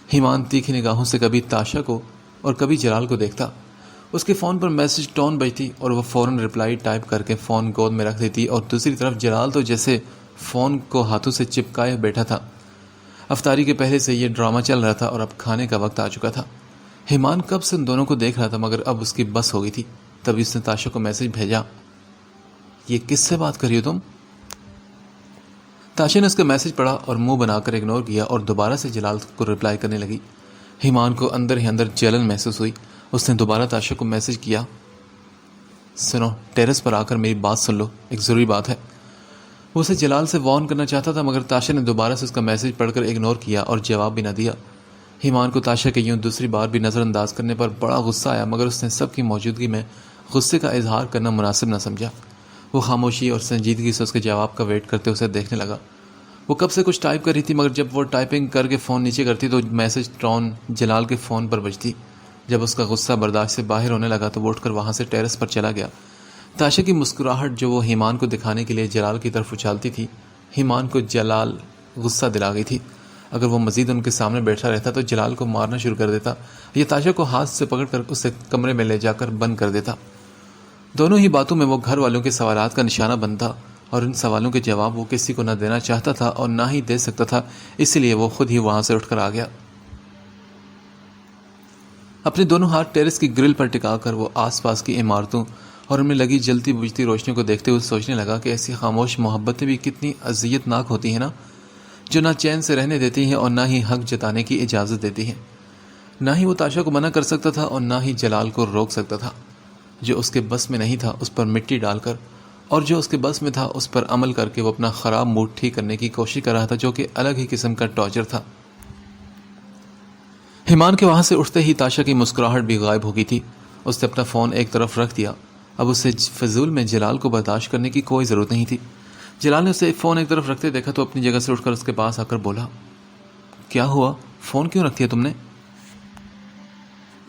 ایمان تیکھی نگاہوں سے کبھی تاشا کو اور کبھی جلال کو دیکھتا. اس کے فون پر میسج ٹون بجتی اور وہ فوراً رپلائی ٹائپ کر کے فون گود میں رکھ دیتی اور دوسری طرف جلال تو جیسے فون کو ہاتھوں سے چپکائے بیٹھا تھا. افطاری کے پہلے سے یہ ڈرامہ چل رہا تھا اور اب کھانے کا وقت آ چکا تھا. ایمان کب سے ان دونوں کو دیکھ رہا تھا مگر اب اس کی بس ہو گئی تھی. تبھی اس نے تاشا کو میسج بھیجا. یہ کس سے بات کر رہی ہو تم؟ تاشا نے اس کا میسج پڑھا اور منہ بنا کر اگنور کیا اور دوبارہ سے جلال کو رپلائی کرنے لگی. ایمان کو اندر ہی اندر جلن محسوس ہوئی. اس نے دوبارہ تاشا کو میسج کیا. سنو, ٹیرس پر آ کر میری بات سن لو, ایک ضروری بات ہے. وہ اسے جلال سے وارن کرنا چاہتا تھا مگر تاشا نے دوبارہ سے اس کا میسج پڑھ کر اگنور کیا اور جواب بھی نہ دیا. ایمان کو تاشا کے یوں دوسری بار بھی نظر انداز کرنے پر بڑا غصہ آیا مگر اس نے سب کی موجودگی میں غصے کا اظہار کرنا مناسب نہ سمجھا. وہ خاموشی اور سنجیدگی سے اس کے جواب کا ویٹ کرتے اسے دیکھنے لگا. وہ کب سے کچھ ٹائپ کر رہی تھی مگر جب وہ ٹائپنگ کر کے فون نیچے کرتی تو میسج ٹون جلال کے فون پر بجتی. جب اس کا غصہ برداشت سے باہر ہونے لگا تو وہ اٹھ کر وہاں سے ٹیرس پر چلا گیا. تاشا کی مسکراہٹ جو وہ ایمان کو دکھانے کے لیے جلال کی طرف اچھالتی تھی, ایمان کو جلال غصہ دلا گئی تھی. اگر وہ مزید ان کے سامنے بیٹھا رہتا تو جلال کو مارنا شروع کر دیتا یا تاشا کو ہاتھ سے پکڑ کر اسے کمرے میں لے جا کر بند کر دیتا. دونوں ہی باتوں میں وہ گھر والوں کے سوالات کا نشانہ بنتا اور ان سوالوں کے جواب وہ کسی کو نہ دینا چاہتا تھا اور نہ ہی دے سکتا تھا. اسی لیے وہ خود ہی وہاں سے اٹھ کر آ گیا. اپنے دونوں ہاتھ ٹیرس کی گرل پر ٹکا کر وہ آس پاس کی عمارتوں اور ان میں لگی جلتی بجھتی روشنیوں کو دیکھتے ہوئے سوچنے لگا کہ ایسی خاموش محبتیں بھی کتنی اذیت ناک ہوتی ہیں نا, جو نہ چین سے رہنے دیتی ہیں اور نہ ہی حق جتانے کی اجازت دیتی ہیں. نہ ہی وہ تاشا کو منع کر سکتا تھا اور نہ ہی جلال کو روک سکتا تھا. جو اس کے بس میں نہیں تھا اس پر مٹی ڈال کر اور جو اس کے بس میں تھا اس پر عمل کر کے وہ اپنا خراب موڈ ٹھیک کرنے کی کوشش کر رہا تھا, جو کہ الگ ہی قسم کا ٹارچر تھا. ایمان کے وہاں سے اٹھتے ہی تاشا کی مسکراہٹ بھی غائب ہو گئی تھی. اس نے اپنا فون ایک طرف رکھ دیا. اب اسے فضول میں جلال کو برداشت کرنے کی کوئی ضرورت نہیں تھی. جلال نے اسے فون ایک طرف رکھتے دیکھا تو اپنی جگہ سے اٹھ کر اس کے پاس آ کر بولا, کیا ہوا, فون کیوں رکھ دیا تم نے؟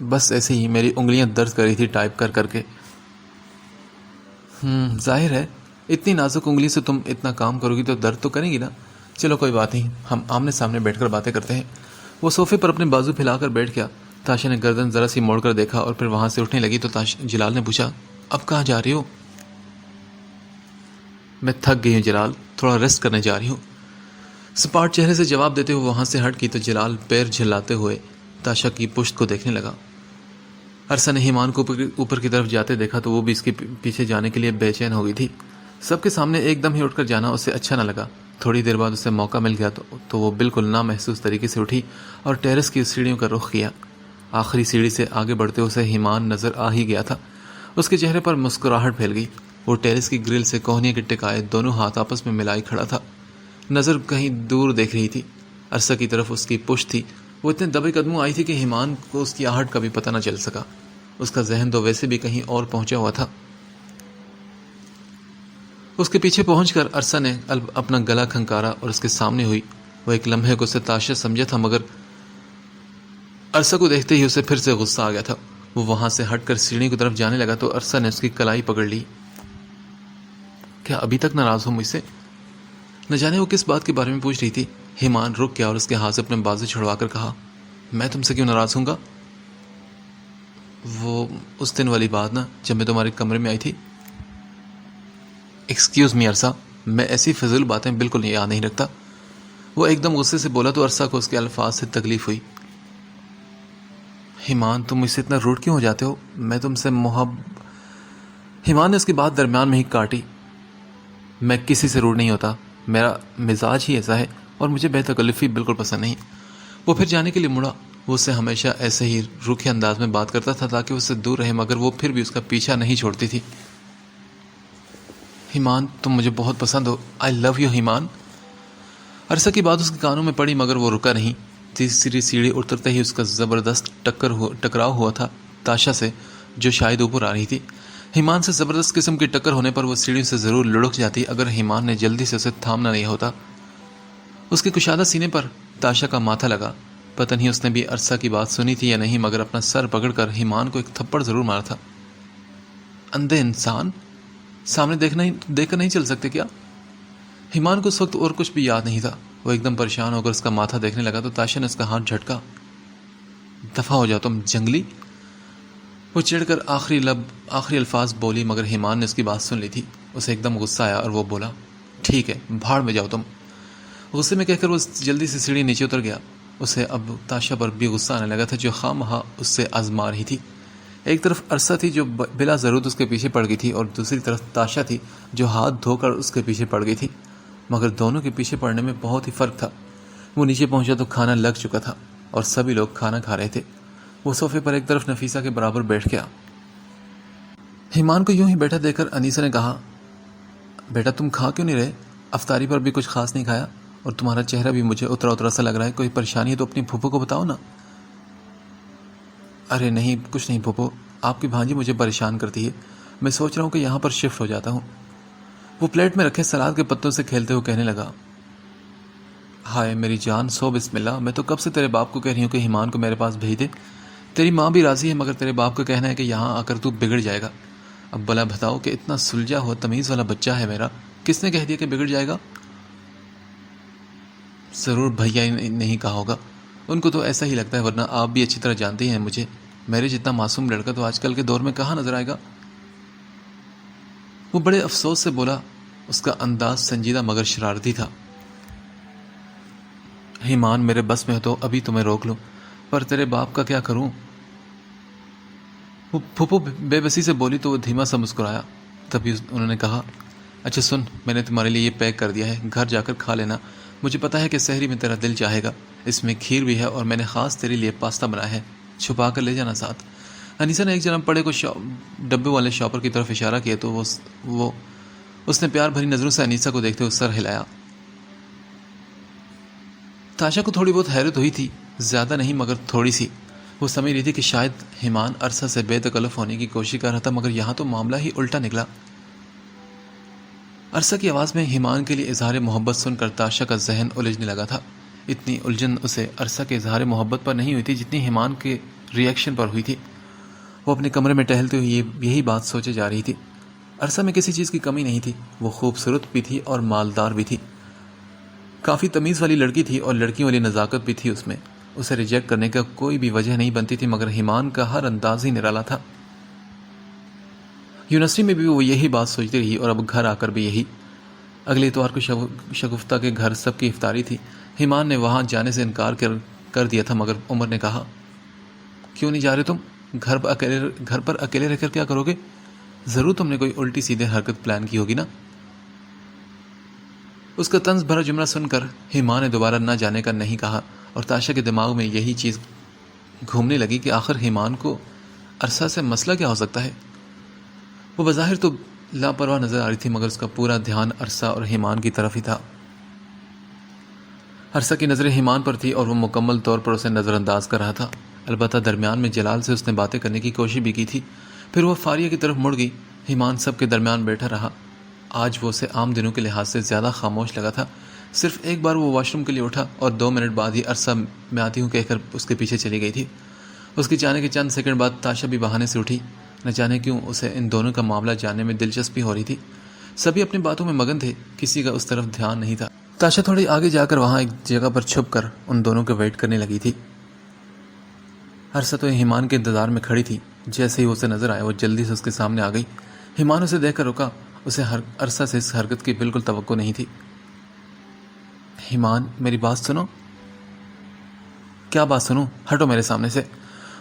بس ایسے ہی, میری انگلیاں درد کر رہی تھی ٹائپ کر کر کے. ظاہر ہے, اتنی نازک انگلی سے تم اتنا کام کرو گی تو درد تو کرے گی نا. چلو کوئی بات نہیں, ہم آمنے سامنے بیٹھ کر باتیں کرتے ہیں. وہ صوفے پر اپنے بازو پھیلا کر بیٹھ گیا. تاشا نے گردن ذرا سی موڑ کر دیکھا اور پھر وہاں سے اٹھنے لگی تو جلال نے پوچھا, اب کہاں جا رہی ہو؟ میں تھک گئی ہوں جلال, تھوڑا ریسٹ کرنے جا رہی ہوں. سپاٹ چہرے سے جواب دیتے ہوئے وہاں سے ہٹ کی تو جلال پیر جھلاتے ہوئے تاشا کی پشت کو دیکھنے لگا. عرصہ نے ایمان کو اوپر کی طرف جاتے دیکھا تو وہ بھی اس کے پیچھے جانے کے لیے بے چین ہو گئی تھی. سب کے سامنے ایک دم ہی اٹھ کر جانا اسے اچھا نہ لگا. تھوڑی دیر بعد اسے موقع مل گیا تو وہ بالکل نامحسوس طریقے سے اٹھی اور ٹیرس کی سیڑھیوں کا رخ کیا. آخری سیڑھی سے آگے بڑھتے اسے ایمان نظر آ ہی گیا تھا. اس کے چہرے پر مسکراہٹ پھیل گئی. وہ ٹیرس کی گرل سے کوہنی کے ٹکائے دونوں ہاتھ آپس میں ملائی کھڑا تھا. نظر کہیں دور دیکھ رہی تھی. عرصہ کی طرف اس کی پشت تھی. وہ اتنے دبے قدموں آئی تھی کہ ایمان کو اس کی آہٹ کا بھی پتہ نہ چل سکا. اس کا ذہن تو ویسے بھی کہیں اور پہنچا ہوا تھا. اس کے پیچھے پہنچ کر عرصہ نے اپنا گلا کھنکارا اور اس کے سامنے ہوئی. وہ ایک لمحے کو اسے تاشا سمجھا تھا مگر عرصہ کو دیکھتے ہی اسے پھر سے غصہ آ گیا تھا. وہ وہاں سے ہٹ کر سیڑھی کی طرف جانے لگا تو عرصہ نے اس کی کلائی پکڑ لی. کیا ابھی تک ناراض ہو مجھ سے؟ نہ جانے وہ کس بات کے بارے میں پوچھ رہی تھی. ایمان رک گیا اور اس کے ہاتھ سے اپنے بازو چھڑوا کر کہا, میں تم سے کیوں ناراض ہوں گا؟ وہ اس دن والی بات نا, جب میں تمہارے کمرے میں آئی تھی. ایکسکیوز می عرصہ, میں ایسی فضول باتیں بالکل یاد نہیں رکھتا۔ وہ ایک دم غصے سے بولا تو عرصہ کو اس کے الفاظ سے تکلیف ہوئی۔ ایمان تم مجھ سے اتنا روڈ کیوں ہو جاتے ہو؟ میں تم سے ایمان نے اس کی بات درمیان میں ہی کاٹی۔ میں کسی سے روڈ نہیں ہوتا، میرا مزاج ہی ایسا ہے اور مجھے بے تکلفی بالکل پسند نہیں۔ وہ پھر جانے کے لیے مڑا۔ وہ اس سے ہمیشہ ایسے ہی روکھے انداز میں بات کرتا تھا تاکہ اس سے دور رہے، مگر وہ پھر بھی اس کا پیچھا نہیں چھوڑتی تھی۔ ایمان تم مجھے بہت پسند ہو، آئی لو یو ایمان۔ عرصہ کی بات اس کے کانوں میں پڑی مگر وہ رکا نہیں۔ تیسری سیڑھی اترتے ہی اس کا زبردست ٹکراؤ ہوا تھا تاشا سے، جو شاید اوپر آ رہی تھی۔ ایمان سے زبردست قسم کی ٹکر ہونے پر وہ سیڑھیوں سے ضرور لڑک جاتی اگر ایمان نے جلدی سے اسے تھامنا نہیں ہوتا۔ اس کے کشادہ سینے پر تاشا کا ماتھا لگا۔ پتہ نہیں اس نے بھی عرصہ کی بات سنی تھی یا نہیں، مگر اپنا سر پکڑ کر ایمان کو ایک تھپڑ ضرور مارا تھا۔ اندھے انسان، سامنے دیکھ کر نہیں چل سکتے کیا؟ ایمان کو اس وقت اور کچھ بھی یاد نہیں تھا۔ وہ ایک دم پریشان ہو کر اس کا ماتھا دیکھنے لگا تو تاشا نے اس کا ہاتھ جھٹکا۔ دفع ہو جاؤ تم جنگلی۔ وہ چڑھ کر آخری الفاظ بولی مگر ایمان نے اس کی بات سن لی تھی۔ اسے ایک دم غصہ آیا اور وہ بولا ٹھیک ہے بھاڑ میں جاؤ تم۔ غصے میں کہہ کر وہ جلدی سے سیڑھی نیچے اتر گیا۔ اسے اب تاشا پر بھی غصہ آنے لگا تھا جو خواہ مخواہ اس سے آزما رہی تھی۔ ایک طرف عرصہ تھی جو بلا ضرورت اس کے پیچھے پڑ گئی تھی اور دوسری طرف تاشا تھی جو ہاتھ دھو کر اس کے پیچھے پڑ گئی تھی، مگر دونوں کے پیچھے پڑنے میں بہت ہی فرق تھا۔ وہ نیچے پہنچا تو کھانا لگ چکا تھا اور سبھی لوگ کھانا کھا رہے تھے۔ وہ صوفے پر ایک طرف نفیسہ کے برابر بیٹھ گیا۔ ایمان کو یوں ہی بیٹھا دیکھ کر انیسہ نے کہا بیٹا تم کھا کیوں نہیں رہے؟ افطاری پر بھی کچھ خاص نہیں کھایا اور تمہارا چہرہ بھی مجھے اترا سا لگ رہا ہے، کوئی پریشانی ہے تو اپنی پھوپھو کو بتاؤ نا۔ ارے نہیں کچھ نہیں پھوپھو، آپ کی بھانجی مجھے پریشان کرتی ہے، میں سوچ رہا ہوں کہ یہاں پر شفٹ ہو جاتا ہوں۔ وہ پلیٹ میں رکھے سلاد کے پتوں سے کھیلتے ہوئے کہنے لگا ہائے میری جان سو بسم اللہ، میں تو کب سے تیرے باپ کو کہہ رہی ہوں کہ ایمان کو میرے پاس بھیج دے۔ تیری ماں بھی راضی ہے مگر تیرے باپ کا کہنا ہے کہ یہاں آ کر تو بگڑ جائے گا۔ اب بلا بتاؤ کہ اتنا سلجھا ہوا تمیز والا بچہ ہے میرا، کس نے کہہ دیا کہ بگڑ جائے گا؟ ضرور بھیا ہی نہیں کہا ہوگا، ان کو تو ایسا ہی لگتا ہے، ورنہ آپ بھی اچھی طرح جانتے ہیں مجھے، میرے جتنا معصوم لڑکا تو آج کل کے دور میں کہاں نظر آئے گا۔ وہ بڑے افسوس سے بولا، اس کا انداز سنجیدہ مگر شرارتی تھا۔ ایمان میرے بس میں ہو تو ابھی تمہیں روک لوں، پر تیرے باپ کا کیا کروں؟ وہ پھوپھو بے بسی سے بولی تو وہ دھیما سا مسکرایا۔ تبھی انہوں نے کہا اچھا سن، میں نے تمہارے لیے یہ پیک کر دیا ہے، گھر جا کر کھا لینا، مجھے پتا ہے کہ سحری میں تیرا دل چاہے گا، اس میں کھیر بھی ہے اور میں نے خاص تیرے لیے پاستا بنایا ہے، چھپا کر لے جانا ساتھ۔ انیسہ نے ایک جناب پڑے کو ڈبے والے شاپر کی طرف اشارہ کیا تو اس نے پیار بھری نظروں سے انیسہ کو دیکھتے ہوئے سر ہلایا۔ تاشا کو تھوڑی بہت حیرت ہوئی تھی، زیادہ نہیں مگر تھوڑی سی۔ وہ سمجھ رہی تھی کہ شاید ایمان عرصہ سے بے تکلف ہونے کی کوشش کر رہا تھا، مگر یہاں تو معاملہ ہی الٹا نکلا۔ عرصہ کی آواز میں ایمان کے لیے اظہار محبت سن کر تاشا کا ذہن الجھنے لگا تھا۔ اتنی الجھن اسے عرصہ کے اظہار محبت پر نہیں ہوئی تھی جتنی ایمان کے ریئیکشن پر ہوئی تھی۔ وہ اپنے کمرے میں ٹہلتے ہوئے یہی بات سوچے جا رہی تھی۔ عرصہ میں کسی چیز کی کمی نہیں تھی، وہ خوبصورت بھی تھی اور مالدار بھی تھی، کافی تمیز والی لڑکی تھی اور لڑکیوں والی نزاکت بھی تھی اس میں، اسے ریجیکٹ کرنے کا کوئی بھی وجہ نہیں بنتی تھی، مگر ایمان کا ہر انداز ہی نرالا تھا۔ یونیورسٹی میں بھی وہ یہی بات سوچتی رہی اور اب گھر آ کر بھی یہی۔ اگلے اتوار کو شگفتہ کے گھر سب کی افطاری تھی۔ ایمان نے وہاں جانے سے انکار کر دیا تھا، مگر عمر نے کہا کیوں نہیں جا رہے تم؟ گھر پر اکیلے رہ کر کیا کرو گے؟ ضرور تم نے کوئی الٹی سیدھے حرکت پلان کی ہوگی نا۔ اس کا طنز بھرا جملہ سن کر ایمان نے دوبارہ نہ جانے کا نہیں کہا اور تاشا کے دماغ میں یہی چیز گھومنے لگی کہ آخر ایمان کو عرصہ سے مسئلہ کیا ہو سکتا ہے۔ وہ بظاہر تو لاپرواہ نظر آ رہی تھی مگر اس کا پورا دھیان عرصہ اور ایمان کی طرف ہی تھا۔ عرصہ کی نظریں ایمان پر تھی اور وہ مکمل طور پر اسے نظر انداز کر رہا تھا، البتہ درمیان میں جلال سے اس نے باتیں کرنے کی کوشش بھی کی تھی۔ پھر وہ فاریہ کی طرف مڑ گئی۔ ایمان سب کے درمیان بیٹھا رہا۔ آج وہ اسے عام دنوں کے لحاظ سے زیادہ خاموش لگا تھا۔ صرف ایک بار وہ واش روم کے لیے اٹھا اور 2 منٹ بعد ہی عرصہ میں آتی ہوں کہہ کر اس کے پیچھے چلی گئی تھی۔ اس کے جانے کے چند سیکنڈ بعد تاشا بھی بہانے سے اٹھی۔ نہ جانے کیوں اسے ان دونوں کا معاملہ جاننے میں دلچسپی ہو رہی تھی۔ سبھی اپنی باتوں میں مگن تھے، کسی کا اس طرف دھیان نہیں تھا۔ تاشا تھوڑی آگے جا کر وہاں ایک جگہ پر چھپ کر ان دونوں کو ویٹ کرنے لگی تھی۔ عرصہ تو ایمان کے انتظار میں کھڑی تھی۔ جیسے ہی اسے نظر آیا وہ جلدی سے اس کے سامنے آ گئی۔ ایمان اسے دیکھ کر رکا اسے عرصہ سے اس حرکت کی بالکل توقع نہیں تھی. ایمان میری بات سنو. کیا بات سنوں؟ ہٹو میرے سامنے سے.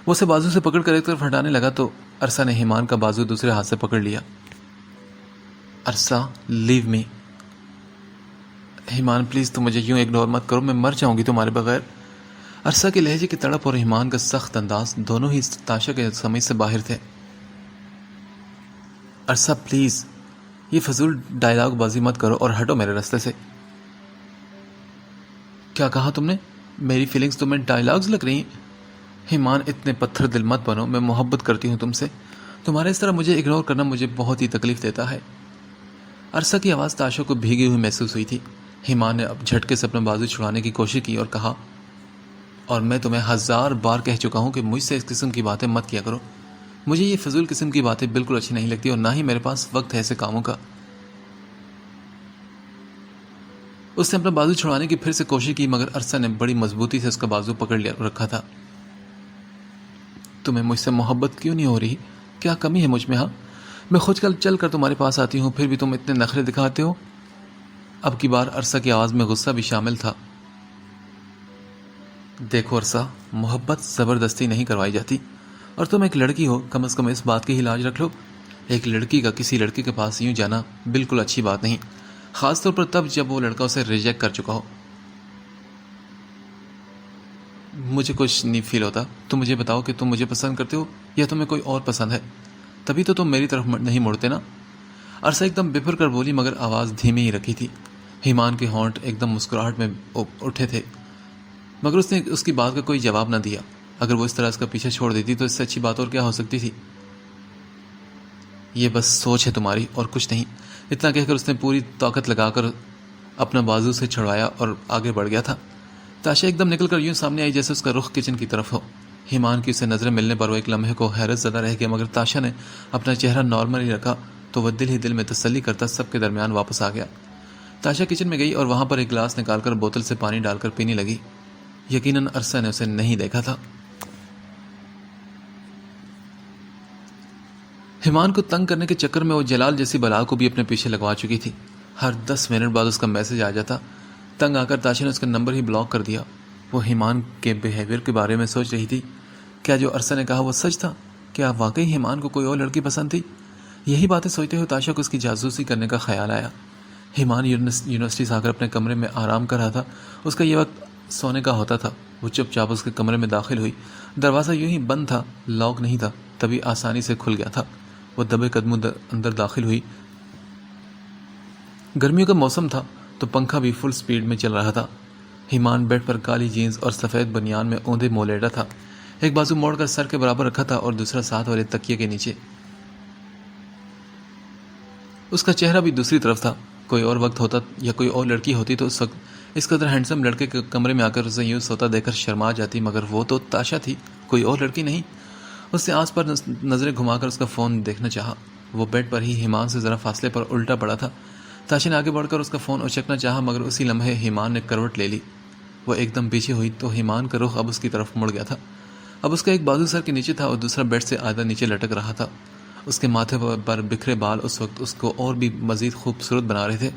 وہ اسے بازو سے پکڑ کر ایک طرف ہٹانے لگا تو عرصہ نے ایمان کا بازو دوسرے ہاتھ سے پکڑ لیا. عرصہ لیو می. ایمان پلیز تم مجھے یوں اگنور مت کرو, میں مر جاؤں گی تمہارے بغیر. عرصہ کے لہجے کی تڑپ اور ایمان کا سخت انداز دونوں ہی تاشا کے سمجھ سے باہر تھے. عرصہ پلیز یہ فضول ڈائلاگ بازی مت کرو اور ہٹو میرے راستے سے. کیا کہا تم نے؟ میری فیلنگز تمہیں ڈائلاگز لگ رہی ہیں؟ ایمان اتنے پتھر دل مت بنو, میں محبت کرتی ہوں تم سے. تمہارے اس طرح مجھے اگنور کرنا مجھے بہت ہی تکلیف دیتا ہے. عرصہ کی آواز تاشا کو بھیگی ہوئی محسوس ہوئی تھی. ایمان نے اب جھٹکے سے اپنا بازو چھڑانے کی کوشش کی اور کہا, اور میں تمہیں 1000 بار کہہ چکا ہوں کہ مجھ سے اس قسم کی باتیں مت کیا کرو. مجھے یہ فضول قسم کی باتیں بالکل اچھی نہیں لگتی اور نہ ہی میرے پاس وقت ہے ایسے کاموں کا. اس نے اپنا بازو چھڑانے کی پھر سے کوشش کی مگر عرصہ نے بڑی مضبوطی سے اس کا بازو پکڑ لیا رکھا تھا. تمہیں مجھ سے محبت کیوں نہیں ہو رہی؟ کیا کمی ہے مجھ میں؟ ہاں, میں خود چل کر تمہارے پاس آتی ہوں, پھر بھی تم اتنے نخرے دکھاتے ہو. اب کی بار عرصہ کی آواز میں غصہ بھی شامل تھا. دیکھو عرصہ, محبت زبردستی نہیں کروائی جاتی, اور تم ایک لڑکی ہو, کم از کم اس بات کی ہی لاج رکھ لو. ایک لڑکی کا کسی لڑکے کے پاس یوں جانا بالکل اچھی بات نہیں, خاص طور پر تب جب وہ لڑکا اسے ریجیکٹ کر چکا ہو. مجھے کچھ نہیں فیل ہوتا. تم مجھے بتاؤ کہ تم مجھے پسند کرتے ہو یا تمہیں کوئی اور پسند ہے, تبھی تو تم میری طرف نہیں مڑتے نا. عرصہ ایک دم بفر کر بولی مگر آواز دھیمی ہی رکھی تھی. ایمان کے ہونٹ ایک دم مسکراہٹ میں اٹھے تھے مگر اس نے اس کی بات کا کوئی جواب نہ دیا. اگر وہ اس طرح اس کا پیچھے چھوڑ دیتی تو اس سے اچھی بات اور کیا ہو سکتی تھی. یہ بس سوچ ہے تمہاری اور کچھ نہیں. اتنا کہہ کر اس نے پوری طاقت لگا کر اپنا بازو سے چھڑوایا اور آگے بڑھ گیا تھا. تاشا ایک دم نکل کر یوں سامنے آئی جیسے اس کا رخ کچن کی طرف ہو. ایمان کی اسے نظریں ملنے پر وہ ایک لمحے کو حیرت زدہ رہ گیا مگر تاشا نے اپنا چہرہ نارمل ہی رکھا تو وہ دل ہی دل میں تسلی کرتا سب کے درمیان واپس آ گیا. تاشا کچن میں گئی اور وہاں پر ایک گلاس نکال کر بوتل سے پانی ڈال کر پینے لگی. یقیناً عرصہ نے اسے نہیں دیکھا تھا. ایمان کو تنگ کرنے کے چکر میں وہ جلال جیسی بلا کو بھی اپنے پیچھے لگوا چکی تھی. ہر 10 منٹ بعد اس کا میسج آ جاتا. تنگ آ کر تاشا نے اس کا نمبر ہی بلاک کر دیا. وہ ایمان کے بیہیویئر کے بارے میں سوچ رہی تھی. کیا جو عرصہ نے کہا وہ سچ تھا؟ کیا واقعی ایمان کو کوئی اور لڑکی پسند تھی؟ یہی باتیں سوچتے ہوئے تاشا کو اس کی جاسوسی کرنے کا خیال آیا. ایمان یونیورسٹی سے آ کر اپنے کمرے میں آرام کر رہا تھا. اس کا یہ وقت سونے کا ہوتا تھا. وہ چپ چاپ اس کے کمرے میں داخل ہوئی. دروازہ یوں ہی بند تھا, لاک نہیں تھا, تبھی آسانی سے کھل گیا تھا. وہ دبے قدموں اندر داخل ہوئی. گرمیوں کا موسم تھا تو پنکھا بھی فل سپیڈ میں چل رہا تھا. ایمان بیڈ پر کالی جینز اور سفید بنیان میں اوندے منہ لیٹا تھا. ایک بازو موڑ کر سر کے برابر رکھا تھا اور دوسرا ساتھ والے تکیے کے نیچے. اس کا چہرہ بھی دوسری طرف تھا. کوئی اور وقت ہوتا یا کوئی اور لڑکی ہوتی تو اس وقت اس قدر ہینڈسم لڑکے کے کمرے میں آ کر اسے یوں سوتا دیکھ کر شرما جاتی مگر وہ تو تاشا تھی, کوئی اور لڑکی نہیں. اس نے آس پر نظریں گھما کر اس کا فون دیکھنا چاہا. وہ بیڈ پر ہی ایمان سے ذرا فاصلے پر الٹا پڑا تھا. تاشا نے آگے بڑھ کر اس کا فون اچکنا چاہا مگر اسی لمحے ایمان نے کروٹ لے لی. وہ ایک دم پیچھے ہوئی تو ایمان کا رخ اب اس کی طرف مڑ گیا تھا. اب اس کا ایک بازو سر کے نیچے تھا اور دوسرا بیڈ سے آدھا نیچے لٹک رہا تھا. اس کے ماتھے پر بکھرے بال اس وقت اس کو اور بھی مزید خوبصورت بنا رہے تھے.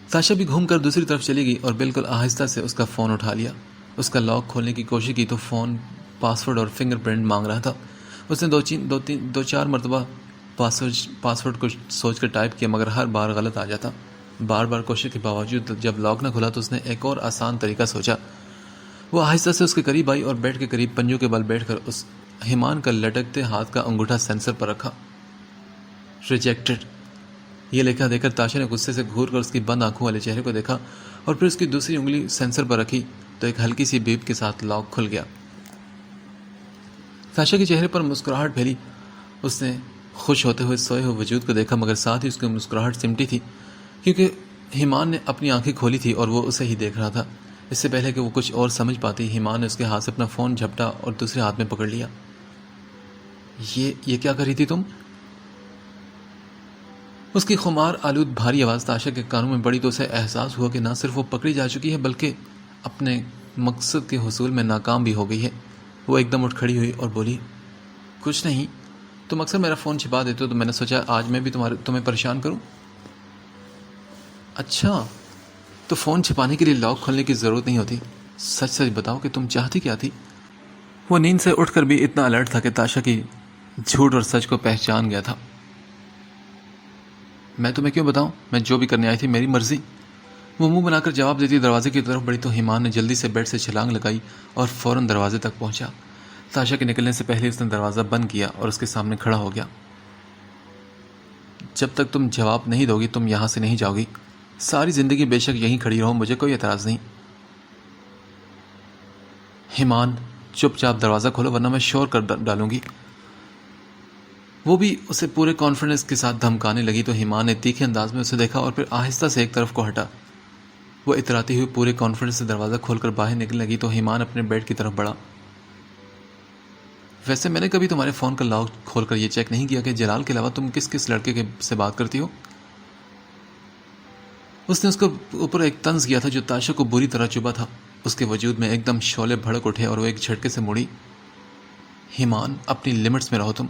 تاشا بھی گھوم کر دوسری طرف چلی گئی اور بالکل آہستہ سے اس کا فون اٹھا لیا. اس کا لاک کھولنے کی کوشش کی تو فون پاسورڈ اور فنگر پرنٹ مانگ رہا تھا. اس نے دو چار مرتبہ پاسورڈ کو سوچ کر ٹائپ کیا مگر ہر بار غلط آ جاتا. بار بار کوشش کے باوجود جب لاک نہ کھلا تو اس نے ایک اور آسان طریقہ سوچا. وہ آہستہ سے اس کے قریب آئی اور بیڈ کے قریب پنجوں کے بل بیٹھ کر اس ایمان کا لٹکتے ہاتھ کا انگوٹھا سینسر پر رکھا. ریجیکٹڈ یہ لکھا دیکھ کر تاشا نے غصے سے گھور کر اس کی بند آنکھوں والے چہرے کو دیکھا اور پھر اس کی دوسری انگلی سینسر پر رکھی تو ایک ہلکی سی بیپ کے ساتھ لاک کھل گیا. تاشا کے چہرے پر مسکراہٹ پھیلی. اس نے خوش ہوتے ہوئے سوئے ہوئے وجود کو دیکھا مگر ساتھ ہی اس کی مسکراہٹ سمٹی تھی کیونکہ ایمان نے اپنی آنکھیں کھولی تھی اور وہ اسے ہی دیکھ رہا تھا. اس سے پہلے کہ وہ کچھ اور سمجھ پاتی ایمان نے اس کے ہاتھ سے اپنا فون جھپٹا اور دوسرے ہاتھ میں پکڑ لیا. یہ کیا کر رہی تھی تم؟ اس کی خمار آلود بھاری آواز تاشا کے کانوں میں پڑی تو اسے احساس ہوا کہ نہ صرف وہ پکڑی جا چکی ہے بلکہ اپنے مقصد کے حصول میں ناکام بھی ہو گئی ہے. وہ ایک دم اٹھ کھڑی ہوئی اور بولی, کچھ نہیں, تم اکثر میرا فون چھپا دیتے ہو تو میں نے سوچا آج میں بھی تمہیں پریشان کروں. اچھا تو فون چھپانے کے لیے لاک کھولنے کی ضرورت نہیں ہوتی. سچ سچ بتاؤ کہ تم چاہتی کیا تھی؟ وہ نیند سے اٹھ کر بھی اتنا الرٹ تھا کہ تاشا کی جھوٹ اور سچ کو پہچان گیا تھا. میں تمہیں کیوں بتاؤں؟ میں جو بھی کرنے آئی تھی میری مرضی. وہ منہ بنا کر جواب دیتی دروازے کی طرف بڑھی تو ایمان نے جلدی سے بیڈ سے چھلانگ لگائی اور فوراً دروازے تک پہنچا. تاشا کے نکلنے سے پہلے اس نے دروازہ بند کیا اور اس کے سامنے کھڑا ہو گیا. جب تک تم جواب نہیں دو گی تم یہاں سے نہیں جاؤ گی. ساری زندگی بے شک یہیں کھڑی رہو, مجھے کوئی اعتراض نہیں. ایمان چپ چاپ دروازہ کھولو ورنہ میں شور کر ڈالوں گی. وہ بھی اسے پورے کانفیڈنس کے ساتھ دھمکانے لگی تو ایمان نے تیکھے انداز میں اسے دیکھا اور پھر آہستہ سے ایک طرف کو ہٹا. وہ اتراتی ہوئی پورے کانفیڈنس سے دروازہ کھول کر باہر نکلنے لگی تو ایمان اپنے بیڈ کی طرف بڑھا. ویسے میں نے کبھی تمہارے فون کا لاک کھول کر یہ چیک نہیں کیا کہ جلال کے علاوہ تم کس کس لڑکے سے بات کرتی ہو. اس نے اس کے اوپر ایک طنز کیا تھا جو تاشا کو بری طرح چبھا تھا. اس کے وجود میں ایک دم شعلے بھڑک اٹھے اور وہ ایک جھٹکے سے مڑی. ایمان اپنی لمٹس میں رہو تم.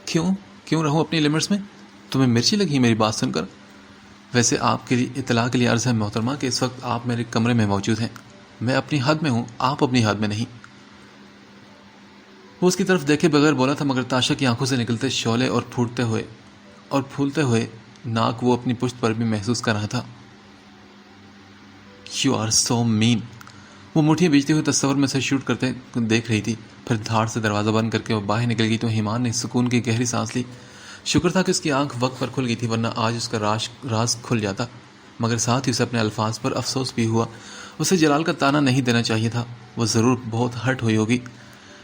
کیوں رہو اپنی لمٹس میں؟ تمہیں مرچی لگی میری بات سن کر؟ ویسے آپ کے لیے اطلاع کے لیے عرض ہے محترمہ کہ اس وقت آپ میرے کمرے میں موجود ہیں. میں اپنی حد میں ہوں, آپ اپنی حد میں نہیں. وہ اس کی طرف دیکھے بغیر بولا تھا مگر تاشا کی آنکھوں سے نکلتے شعلے اور پھولتے ہوئے ناک وہ اپنی پشت پر بھی محسوس کر رہا تھا. You are so mean. وہ مٹھیاں بیچتے ہوئے تصور میں سے شوٹ کرتے دیکھ رہی تھی. پھر دھاڑ سے دروازہ بند کر کے وہ باہر نکل گئی تو ایمان نے سکون کی گہری سانس لی. شکر تھا کہ اس کی آنکھ وقت پر کھل گئی تھی ورنہ آج اس کا راز کھل جاتا. مگر ساتھ ہی اسے اپنے الفاظ پر افسوس بھی ہوا. اسے جلال کا تانا نہیں دینا چاہیے تھا. وہ ضرور بہت ہرٹ ہوئی ہوگی.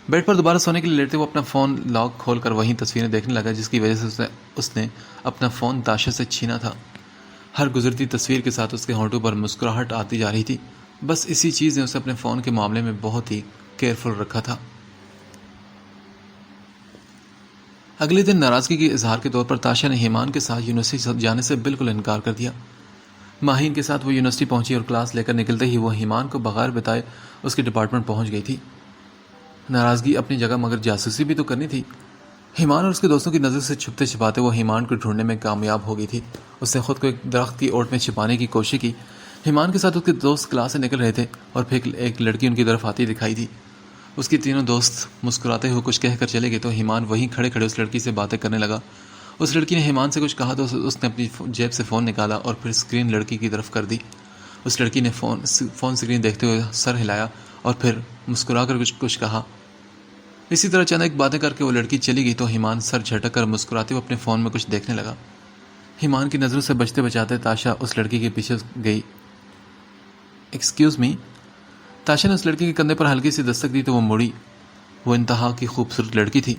بیڈ پر دوبارہ سونے کے لیے لیٹے وہ اپنا فون لاک کھول کر وہیں تصویریں دیکھنے لگا جس کی وجہ سے اس نے اپنا فون تاشا سے چھینا تھا. ہر گزرتی تصویر کے ساتھ اس کے ہونٹوں پر مسکراہٹ آتی جا رہی تھی. بس اسی چیز نے اسے اپنے فون کے معاملے میں بہت ہی کیئرفل رکھا تھا. اگلے دن ناراضگی کے اظہار کے طور پر تاشا نے ایمان کے ساتھ یونیورسٹی جانے سے بالکل انکار کر دیا. ماہین کے ساتھ وہ یونیورسٹی پہنچی اور کلاس لے کر نکلتے ہی وہ ایمان کو بغیر بتائے اس کے ڈپارٹمنٹ پہنچ گئی تھی. ناراضگی اپنی جگہ مگر جاسوسی بھی تو کرنی تھی. ایمان اور اس کے دوستوں کی نظر سے چھپتے چھپاتے وہ ایمان کو ڈھونڈنے میں کامیاب ہو گئی تھی. اس نے خود کو ایک درخت کی اوٹ میں چھپانے کی کوشش کی. ایمان کے ساتھ اس کے دوست کلاس سے نکل رہے تھے اور پھر ایک لڑکی ان کی طرف آتی دکھائی دی. اس کے تینوں دوست مسکراتے ہوئے کچھ کہہ کر چلے گئے تو ایمان وہیں کھڑے کھڑے اس لڑکی سے باتیں کرنے لگا. اس لڑکی نے ایمان سے کچھ کہا تو اس نے اپنی جیب سے فون نکالا اور پھر اسکرین لڑکی کی طرف کر دی. اس لڑکی نے فون اسکرین دیکھتے ہوئے سر ہلایا اور پھر مسکرا کر کچھ کہا. اسی طرح چند ایک باتیں کر کے وہ لڑکی چلی گئی تو ایمان سر جھٹک کر مسکراتے ہوئے اپنے فون میں کچھ دیکھنے لگا. ایمان کی نظروں سے بچتے بچاتے تاشا اس لڑکی کے پیچھے گئی. Excuse me. تاشا نے اس لڑکی کے کندھے پر ہلکی سی دستک دی تو وہ مڑی. وہ انتہا کی خوبصورت لڑکی تھی.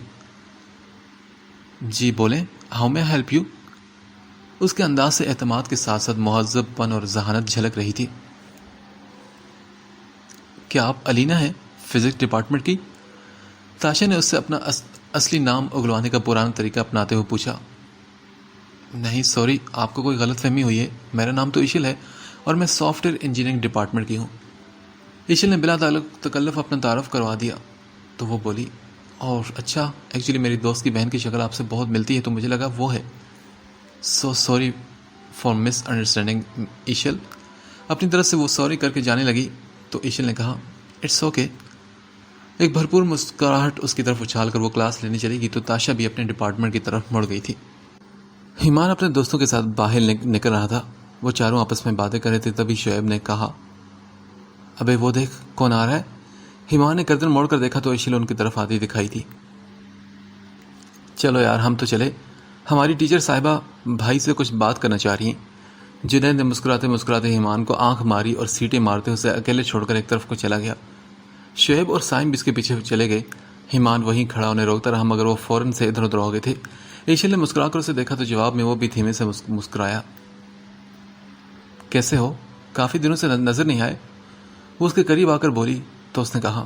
جی بولیں, ہاؤ میں ہیلپ یو. اس کے انداز سے اعتماد کے ساتھ ساتھ مہذب پن اور ذہانت جھلک رہی تھی. کیا آپ علینا ہیں, فزکس ڈپارٹمنٹ کی؟ تاشا نے اس سے اپنا اصلی نام اگلوانے کا پرانا طریقہ اپناتے ہوئے پوچھا. نہیں سوری, آپ کو کوئی غلط فہمی ہوئی ہے. میرا نام تو ایشل ہے اور میں سافٹ ویئر انجینئرنگ ڈپارٹمنٹ کی ہوں. ایشل نے بلا تکلف اپنا تعارف کروا دیا تو وہ بولی, اور اچھا, ایکچولی میری دوست کی بہن کی شکل آپ سے بہت ملتی ہے تو مجھے لگا وہ ہے. So sorry for misunderstanding Ashal. اپنی طرف سے وہ سوری کر کے جانے لگی تو ایشل نے کہا, اٹس اوکے. ایک بھرپور مسکراہٹ اس کی طرف اچھال کر وہ کلاس لینے چلی گئی تو تاشا بھی اپنے ڈپارٹمنٹ کی طرف مڑ گئی تھی. ایمان اپنے دوستوں کے ساتھ باہر نکل رہا تھا. وہ چاروں آپس میں باتیں کر رہے تھے. تبھی شعیب نے کہا, ابے وہ دیکھ کون آ رہا ہے. ایمان نے گردن موڑ کر دیکھا تو ایشل ان کی طرف آتی دکھائی تھی. چلو یار ہم تو چلے, ہماری ٹیچر صاحبہ بھائی سے کچھ بات کرنا چاہ رہی ہیں. جنید نے مسکراتے ایمان کو آنکھ ماری اور سیٹیں مارتے اسے اکیلے چھوڑ کر ایک طرف کو چلا گیا. شعیب اور سائم بھی اس کے پیچھے چلے گئے. ایمان وہیں کھڑا انہیں روکتا رہا مگر وہ فوراً سے ادھر ادھر ہو گئے تھے. ایشل نے مسکرا کر اسے دیکھا تو جواب میں وہ بھی دھیمے سے مسکرایا. کیسے ہو, کافی دنوں سے نظر نہیں آئے. وہ اس کے قریب آ کر بولی تو اس نے کہا,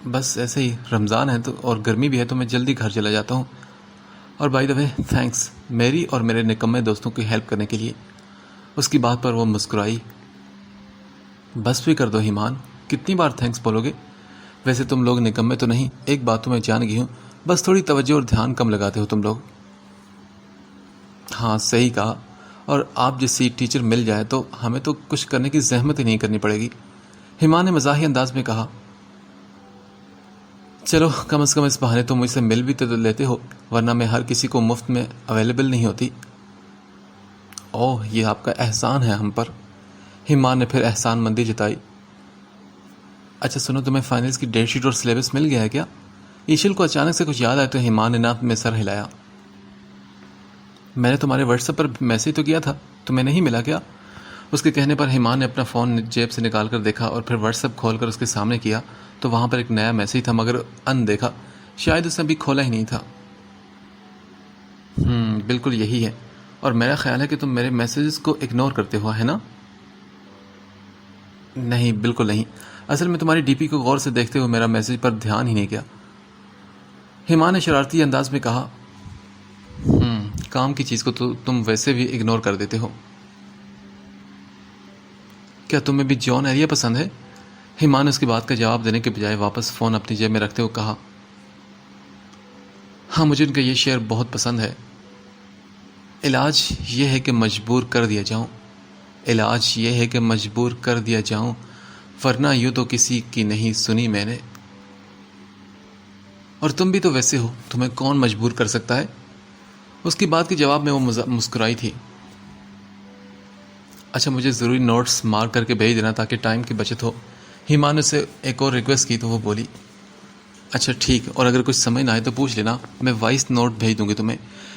بس ایسے ہی, رمضان ہے تو اور گرمی بھی ہے تو میں جلدی گھر چلا جاتا ہوں. اور بائی دا وے تھینکس میری اور میرے نکمے دوستوں کی ہیلپ کرنے کے لیے. اس کی بات پر وہ مسکرائی. بس بھی کر دو ایمان, کتنی بار تھینکس بولو گے. ویسے تم لوگ نکمے تو نہیں, ایک بات تو میں جان گئی ہوں, بس تھوڑی توجہ اور دھیان کم لگاتے ہو تم لوگ. ہاں صحیح کہا. اور آپ جیسی ٹیچر مل جائے تو ہمیں تو کچھ کرنے کی زحمت ہی نہیں کرنی پڑے گی. ہیما نے مزاحیہ انداز میں کہا. چلو کم از کم اس بہانے تم مجھ سے مل بھی تو لیتے ہو, ورنہ میں ہر کسی کو مفت میں اویلیبل نہیں ہوتی. اوہ یہ آپ کا احسان ہے ہم پر. ہیما نے پھر احسان مندی جتائی. اچھا سنو, تمہیں فائنلز کی ڈیٹ شیٹ اور سلیبس مل گیا ہے کیا؟ ایشل کو اچانک سے کچھ یاد آیا تو ہیما نے ناپ میں سر ہلایا. میں نے تمہارے واٹس ایپ پر میسج تو کیا تھا, تمہیں نہیں ملا کیا؟ اس کے کہنے پر ہیما نے اپنا فون جیب سے نکال کر دیکھا اور پھر واٹس ایپ کھول کر اس کے سامنے کیا تو وہاں پر ایک نیا میسج تھا, مگر ان دیکھا, شاید اس نے ابھی کھولا ہی نہیں تھا. بالکل یہی ہے, اور میرا خیال ہے کہ تم میرے میسیجز کو اگنور کرتے ہو, ہے نا؟ نہیں بالکل نہیں, اصل میں تمہاری ڈی پی کو غور سے دیکھتے ہوئے میرا میسج پر دھیان ہی نہیں کیا. ہیما نے شرارتی انداز میں کہا. کام کی چیز کو تو تم ویسے بھی اگنور کر دیتے ہو. کیا تمہیں بھی جان ایریا پسند ہے؟ ہیما نے اس کی بات کا جواب دینے کے بجائے واپس فون اپنی جیب میں رکھتے ہوئے کہا. ہاں مجھے ان کا یہ شعر بہت پسند ہے. علاج یہ ہے کہ مجبور کر دیا جاؤں, علاج یہ ہے کہ مجبور کر دیا جاؤں, ورنہ یوں تو کسی کی نہیں سنی میں نے. اور تم بھی تو ویسے ہو, تمہیں کون مجبور کر سکتا ہے؟ اس کی بات کے جواب میں وہ مسکرائی تھی. اچھا مجھے ضروری نوٹس مارک کر کے بھیج دینا تاکہ ٹائم کی بچت ہو. ہیما نے اسے ایک اور ریکویسٹ کی تو وہ بولی. اچھا ٹھیک, اور اگر کچھ سمجھ نہ آئے تو پوچھ لینا, میں وائس نوٹ بھیج دوں گی تمہیں.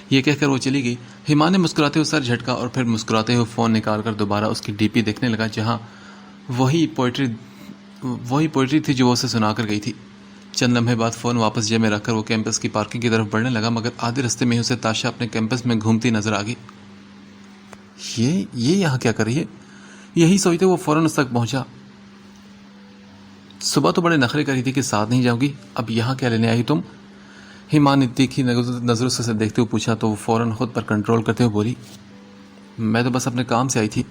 یہ کہہ کر وہ چلی گئی. ہیما نے مسکراتے ہوئے سر جھٹکا اور پھر مسکراتے ہوئے فون نکال کر دوبارہ اس کی ڈی پی دیکھنے لگا, جہاں وہی پوئٹری تھی جو وہ اسے سنا کر گئی تھی. چند لمحے بعد فون واپس جیب میں رکھ کر وہ کیمپس کی پارکنگ کی طرف بڑھنے لگا, مگر آدھے رستے میں ہی اسے تاشا اپنے کیمپس میں گھومتی نظر آ گئی. یہ یہاں کیا کر رہی ہے؟ یہی سوچتے وہ فوراً اس تک پہنچا. صبح تو بڑے نخرے کری تھی کہ ساتھ نہیں جاؤ گی, اب یہاں کیا لینے آئی تم؟ ہیما نے تیکھی نظروں سے دیکھتے ہوئے پوچھا تو وہ فوراً خود پر کنٹرول کرتے ہوئے بولی. میں تو بس اپنے کام سے آئی تھی.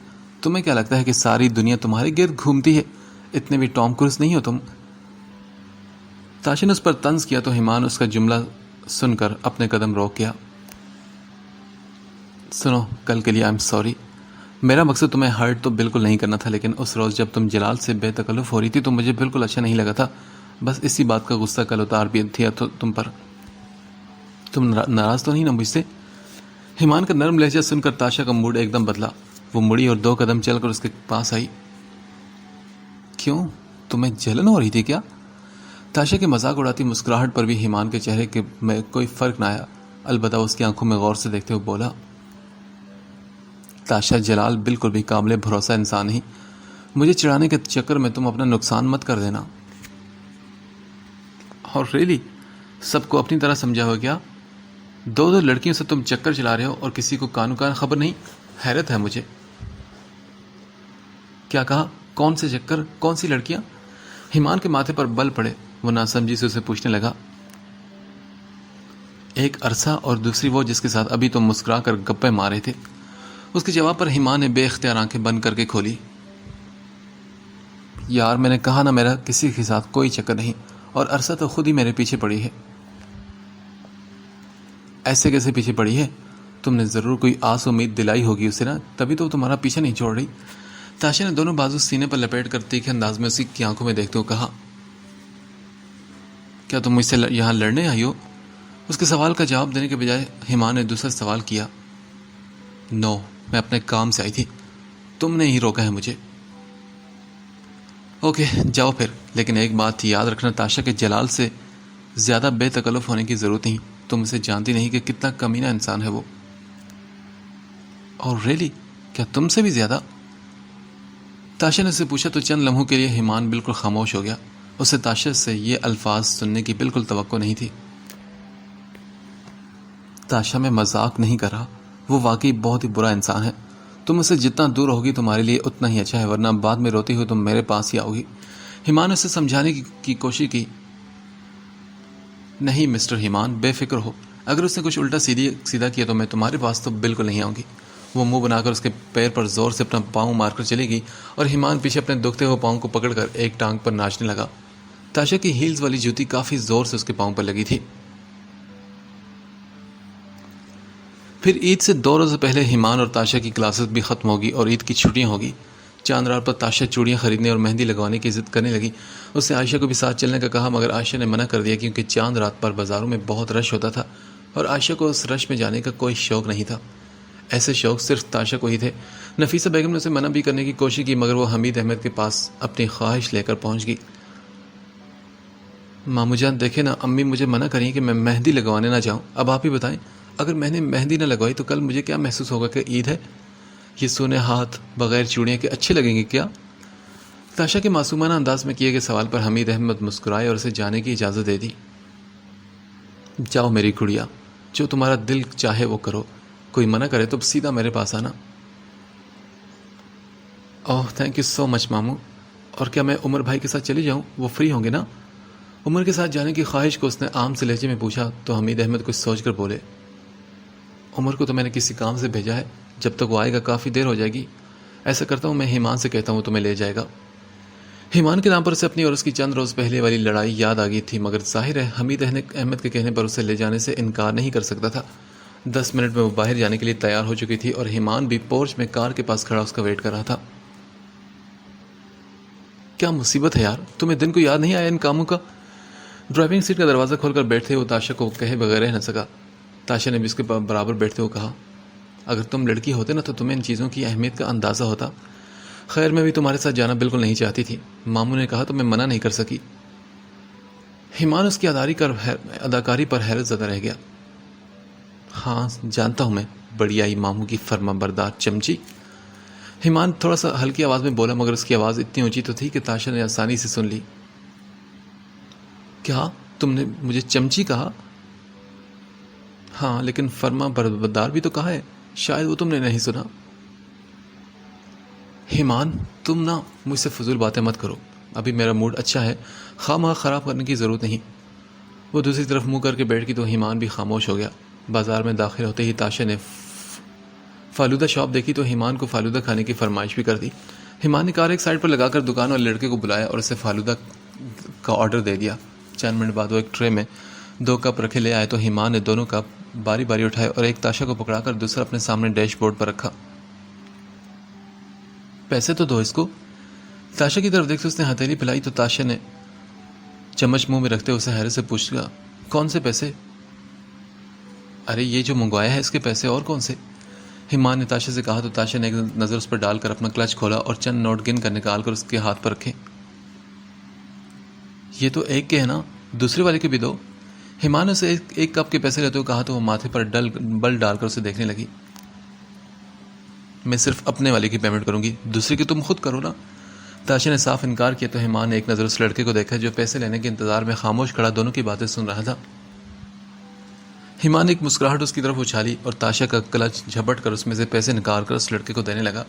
تمہیں کیا لگتا ہے کہ ساری دنیا تمہارے گرد گھومتی ہے؟ اتنے بھی ٹام کروز نہیں ہو تم. تاشا نے اس پر طنز کیا تو ہیما نے اس کا جملہ سن کر اپنے قدم روک گیا. سنو, کل کے لیے آئی ایم سوری. میرا مقصد تمہیں ہرٹ تو بالکل نہیں کرنا تھا, لیکن اس روز جب تم جلال سے بے تکلف ہو رہی تھی تو مجھے بالکل اچھا نہیں لگا تھا. بس اسی بات کا غصہ کل اتار بھی تھا تو تم پر. تم ناراض تو نہیں نا مجھ سے؟ ہیمان کا نرم لہجہ سن کر تاشا کا موڈ ایک دم بدلا. وہ مڑی اور 2 قدم چل کر اس کے پاس آئی. کیوں, تمہیں جلن ہو رہی تھی کیا؟ تاشا کے مذاق اڑاتی مسکراہٹ پر بھی ہیمان کے چہرے میں کوئی فرق نہ آیا, البتہ اس کی آنکھوں میں غور سے دیکھتے ہوئے بولا. تاشا, جلال بالکل بھی قابل بھروسہ انسان نہیں. مجھے چڑھانے کے چکر میں تم اپنا نقصان مت کر دینا. اور ریلی سب کو اپنی طرح سمجھا ہو کیا؟ 2 لڑکیوں سے تم چکر چلا رہے ہو اور کسی کو کانو کان خبر نہیں. حیرت ہے مجھے. کیا کہا؟ کون سے چکر, کون سی لڑکیاں؟ ہیمان کے ماتھے پر بل پڑے. وہ ناسمجھی سے اسے پوچھنے لگا. ایک عرصہ اور دوسری وہ جس کے ساتھ ابھی تم مسکرا کر گپے مارے تھے. اس کے جواب پر ہیما نے بے اختیار آنکھیں بند کر کے کھولی. یار میں نے کہا نا, میرا کسی کے ساتھ کوئی چکر نہیں, اور عرصہ تو خود ہی میرے پیچھے پڑی ہے. ایسے کیسے پیچھے پڑی ہے؟ تم نے ضرور کوئی آس امید دلائی ہوگی اسے نا, تبھی تو وہ تمہارا پیچھا نہیں چھوڑ رہی. تاشا نے دونوں بازو سینے پر لپیٹ کر تیکھے انداز میں اسی کی آنکھوں میں دیکھتے ہوئے کہا. کیا تم مجھ سے یہاں لڑنے آئی ہو؟ اس کے سوال کا جواب دینے کے بجائے ہیما نے دوسرا سوال کیا. نو, میں اپنے کام سے آئی تھی, تم نے ہی روکا ہے مجھے. اوکے جاؤ پھر, لیکن ایک بات یاد رکھنا تاشا کے جلال سے زیادہ بے تکلف ہونے کی ضرورت نہیں. تم اسے جانتی نہیں کہ کتنا کمینہ انسان ہے وہ. اور ریلی کیا تم سے بھی زیادہ؟ تاشا نے اسے پوچھا تو چند لمحوں کے لیے ہیمان بالکل خاموش ہو گیا. اسے تاشا سے یہ الفاظ سننے کی بالکل توقع نہیں تھی. تاشا میں مذاق نہیں کر رہا, وہ واقعی بہت ہی برا انسان ہے. تم اسے جتنا دور ہوگی تمہارے لیے اتنا ہی اچھا ہے, ورنہ بعد میں روتی ہوئی تم میرے پاس ہی آؤ گی. ہیمان نے اسے سمجھانے کی کوشش کی. نہیں مسٹر ہیمان, بے فکر ہو. اگر اس نے کچھ الٹا سیدھا کیا تو میں تمہارے پاس تو بالکل نہیں آؤں گی. وہ منہ بنا کر اس کے پیر پر زور سے اپنا پاؤں مار کر چلے گی اور ہیمان پیچھے اپنے دکھتے ہوئے پاؤں کو پکڑ کر ایک ٹانگ پر ناچنے لگا. تاشا کی ہیلز والی جوتی کافی زور سے اس کے پاؤں پر لگی تھی. پھر عید سے 2 روز پہلے ایمان اور تاشا کی کلاسز بھی ختم ہوگی اور عید کی چھٹیاں ہوگی۔ چاند رات پر تاشا چوڑیاں خریدنے اور مہندی لگوانے کی ضد کرنے لگی۔ اس نے عائشہ کو بھی ساتھ چلنے کا کہا، مگر عائشہ نے منع کر دیا کیونکہ چاند رات پر بازاروں میں بہت رش ہوتا تھا اور عائشہ کو اس رش میں جانے کا کوئی شوق نہیں تھا۔ ایسے شوق صرف تاشا کو ہی تھے۔ نفیسہ بیگم نے اسے منع بھی کرنے کی کوشش کی، مگر وہ حمید احمد کے پاس اپنی خواہش لے کر پہنچ گئی۔ مامو جان دیکھیں نا، امی مجھے منع کری کہ میں مہندی لگوانے نہ جاؤں۔ اب آپ ہی بتائیں، اگر میں نے مہندی نہ لگوائی تو کل مجھے کیا محسوس ہوگا کہ عید ہے؟ یہ سونے ہاتھ بغیر چوڑیاں کے اچھے لگیں گے کیا؟ تاشا کے معصومانہ انداز میں کیے گئے سوال پر حمید احمد مسکرائے اور اسے جانے کی اجازت دے دی۔ جاؤ میری گڑیا، جو تمہارا دل چاہے وہ کرو، کوئی منع کرے تو سیدھا میرے پاس آنا۔ اوہ تھینک یو سو مچ ماموں۔ اور کیا میں عمر بھائی کے ساتھ چلی جاؤں؟ وہ فری ہوں گے نا؟ عمر کے ساتھ جانے کی خواہش کو اس نے عام سے لہجے میں پوچھا تو حمید احمد کچھ سوچ کر بولے، عمر کو تو میں نے کسی کام سے بھیجا ہے، جب تک وہ آئے گا کافی دیر ہو جائے گی۔ ایسا کرتا ہوں میں ایمان سے کہتا ہوں تمہیں لے جائے گا۔ ایمان کے نام پر اسے اپنی اور اس کی چند روز پہلے والی لڑائی یاد آ گئی تھی، مگر ظاہر ہے حمید احمد کے کہنے پر اسے لے جانے سے انکار نہیں کر سکتا تھا۔ 10 منٹ میں وہ باہر جانے کے لیے تیار ہو چکی تھی اور ایمان بھی پورچ میں کار کے پاس کھڑا اس کا ویٹ کر رہا تھا۔ کیا مصیبت ہے یار، تمہیں دن کو یاد نہیں آیا ان کاموں کا؟ ڈرائیونگ سیٹ کا دروازہ کھول کر بیٹھتے وہ تاشا کو کہے بغیر رہ نہ سکا۔ تاشا نے بھی اس کے برابر بیٹھتے ہوئے کہا، اگر تم لڑکی ہوتے نا تو تمہیں ان چیزوں کی اہمیت کا اندازہ ہوتا۔ خیر میں بھی تمہارے ساتھ جانا بالکل نہیں چاہتی تھی، ماموں نے کہا تو میں منع نہیں کر سکی۔ ایمان اس کی اداکاری پر حیرت زدہ رہ گیا۔ ہاں جانتا ہوں میں، بڑی آئی ماموں کی فرما بردار چمچی۔ ایمان تھوڑا سا ہلکی آواز میں بولا، مگر اس کی آواز اتنی اونچی تو تھی کہ تاشا نے آسانی سے سن لی۔ کیا تم نے مجھے چمچی کہا؟ ہاں لیکن فرما بردار بھی تو کہا ہے، شاید وہ تم نے نہیں سنا۔ ایمان تم نہ مجھ سے فضول باتیں مت کرو، ابھی میرا موڈ اچھا ہے، خواہ خراب کرنے کی ضرورت نہیں۔ وہ دوسری طرف منہ کر کے بیٹھ گئی تو ایمان بھی خاموش ہو گیا۔ بازار میں داخل ہوتے ہی تاشا نے فالودہ شاپ دیکھی تو ایمان کو فالودہ کھانے کی فرمائش بھی کر دی۔ ایمان نے کار ایک سائڈ پر لگا کر دکان والے لڑکے کو بلایا اور اسے فالودہ کا آرڈر دے دیا۔ چند منٹ بعد وہ ایک ٹرے میں 2 کپ رکھے لے آئے تو ایمان نے دونوں کپ باری باری اٹھائے اور ایک تاشا کو پکڑا کر دوسرا اپنے سامنے ڈیش بورڈ پر رکھا۔ پیسے تو دو اس کو۔ تاشا کی طرف دیکھتے اس نے ہتھیلی پھیلائی تو تاشا نے چمچ منہ میں رکھتے اسے حیرت سے پوچھا، کون سے پیسے؟ ارے یہ جو منگوایا ہے اس کے پیسے، اور کون سے؟ ایمان نے تاشا سے کہا تو تاشا نے ایک نظر اس پر ڈال کر اپنا کلچ کھولا اور چند نوٹ گن کر نکال کر اس کے ہاتھ پر رکھے۔ یہ تو ایک کے ہے نا، دوسرے والے کے بھی دو۔ ایمان نے اسے ایک کپ کے پیسے لیتے ہوئے کہا تو وہ ماتھے پر بل ڈال کر اسے دیکھنے لگی۔ میں صرف اپنے والے کی پیمنٹ کروں گی، دوسری کی تم خود کرو نا۔ تاشا نے صاف انکار کیا تو ایمان نے ایک نظر اس لڑکے کو دیکھا جو پیسے لینے کے انتظار میں خاموش کھڑا دونوں کی باتیں سن رہا تھا۔ ایمان نے ایک مسکراہٹ اس کی طرف اچھالی اور تاشا کا کلچ جھپٹ کر اس میں سے پیسے نکال کر اس لڑکے کو دینے لگا۔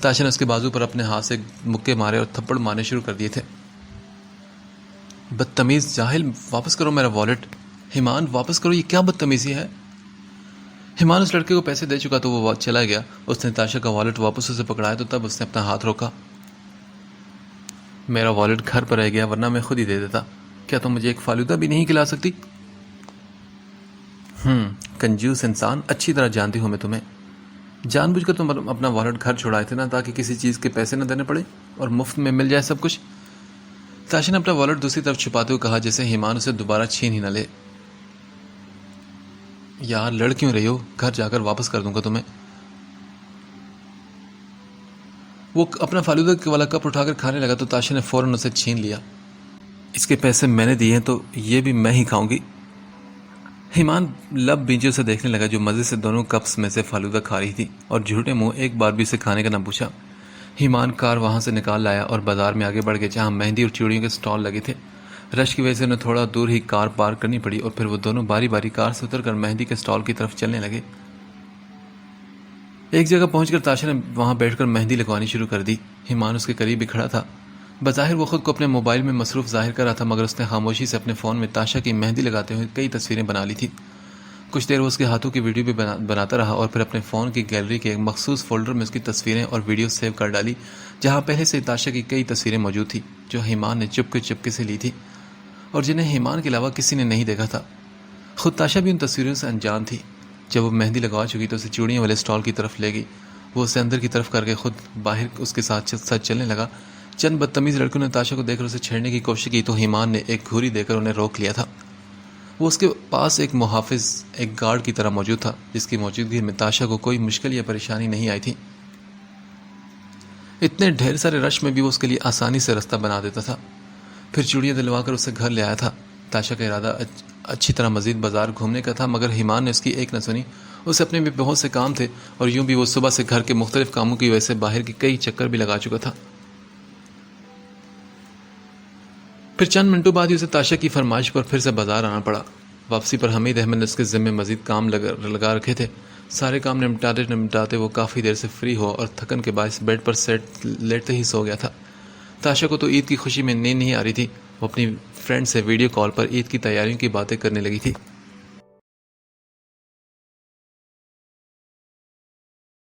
تاشا نے اس کے بازو پر اپنے ہاتھ سے مکے مارے اور تھپڑ مارنے شروع کر دیے تھے۔ بدتمیز جاہل، واپس کرو میرا والٹ۔ ایمان واپس کرو، یہ کیا بدتمیزی ہے؟ ایمان اس لڑکے کو پیسے دے چکا تو وہ چلا گیا۔ اس نے تاشا کا والٹ واپس اسے پکڑایا تو تب اس نے اپنا ہاتھ روکا۔ میرا والٹ گھر پر رہ گیا ورنہ میں خود ہی دے دیتا، کیا تم مجھے ایک فالودہ بھی نہیں کھلا سکتی؟ کنجوس انسان، اچھی طرح جانتی ہوں میں تمہیں۔ جان بوجھ کر تم اپنا والٹ گھر چھوڑائے تھے نا تاکہ کسی چیز کے پیسے نہ دینے پڑے اور مفت میں مل جائے سب کچھ۔ تاشا نے اپنا والٹ دوسری طرف چھپاتے ہوئے کہا جیسے ایمان اسے دوبارہ چھین ہی نہ لے۔ یار لڑ کیوں رہی ہو، گھر جا کر واپس کر دوں گا تمہیں۔ وہ اپنا فالودہ والا کپ اٹھا کر کھانے لگا تو تاشا نے فوراً اسے چھین لیا۔ اس کے پیسے میں نے دیے ہیں تو یہ بھی میں ہی کھاؤں گی۔ ایمان لب بیجوں سے دیکھنے لگا جو مزے سے دونوں کپس میں سے فالودہ کھا رہی تھی اور جھوٹے منہ ایک بار بھی اسے کھانے کا نہ پوچھا۔ ایمان کار وہاں سے نکال لایا اور بازار میں آگے بڑھ گئے جہاں مہندی اور چوڑیوں کے سٹال لگے تھے۔ رش کی وجہ سے انہیں تھوڑا دور ہی کار پارک کرنی پڑی اور پھر وہ دونوں باری باری کار سے اتر کر مہندی کے سٹال کی طرف چلنے لگے۔ ایک جگہ پہنچ کر تاشا نے وہاں بیٹھ کر مہندی لگوانی شروع کر دی۔ ایمان اس کے قریب ہی کھڑا تھا۔ بظاہر وہ خود کو اپنے موبائل میں مصروف ظاہر کر رہا تھا مگر اس نے خاموشی سے اپنے فون میں تاشا کی مہندی لگاتے ہوئے کئی تصویریں بنا لی تھی۔ کچھ دیر وہ اس کے ہاتھوں کی ویڈیو بھی بناتا رہا اور پھر اپنے فون کی گیلری کے ایک مخصوص فولڈر میں اس کی تصویریں اور ویڈیو سیو کر ڈالی جہاں پہلے سے تاشا کی کئی تصویریں موجود تھیں جو ایمان نے چپکے سے لی تھی اور جنہیں ایمان کے علاوہ کسی نے نہیں دیکھا تھا۔ خود تاشا بھی ان تصویروں سے انجان تھی۔ جب وہ مہندی لگوا چکی تو اسے چوڑیوں والے اسٹال کی طرف لے گئی. وہ اسے اندر کی طرف کر کے خود باہر اس کے ساتھ چلنے لگا. چند بدتمیز لڑکوں نے تاشا کو دیکھ کر اسے چھیڑنے کی کوشش کی تو ایمان نے ایک گھوری دے کر انہیں روک لیا تھا. وہ اس کے پاس ایک محافظ، ایک گارڈ کی طرح موجود تھا، جس کی موجودگی میں تاشا کو کوئی مشکل یا پریشانی نہیں آئی تھی. اتنے ڈھیر سارے رش میں بھی وہ اس کے لیے آسانی سے رستہ بنا دیتا تھا. پھر چوڑیاں دلوا کر اسے گھر لے آیا تھا. تاشا کا ارادہ اچھی طرح مزید بازار گھومنے کا تھا، مگر ایمان نے اس کی ایک نہ سنی. اسے اپنے بھی بہت سے کام تھے اور یوں بھی وہ صبح سے گھر کے مختلف کاموں کی وجہ سے باہر کے کئی چکر بھی لگا چکا تھا. پھر چند منٹوں بعد ہی اسے تاشا کی فرمائش پر پھر سے بازار آنا پڑا. واپسی پر حمید احمد نے اس کے ذمے مزید کام لگا رکھے تھے. سارے کام نمٹاتے وہ کافی دیر سے فری ہو اور تھکن کے باعث بیڈ پر لیٹتے ہی سو گیا تھا. تاشا کو تو عید کی خوشی میں نیند نہیں آ رہی تھی. وہ اپنی فرینڈ سے ویڈیو کال پر عید کی تیاریوں کی باتیں کرنے لگی تھی.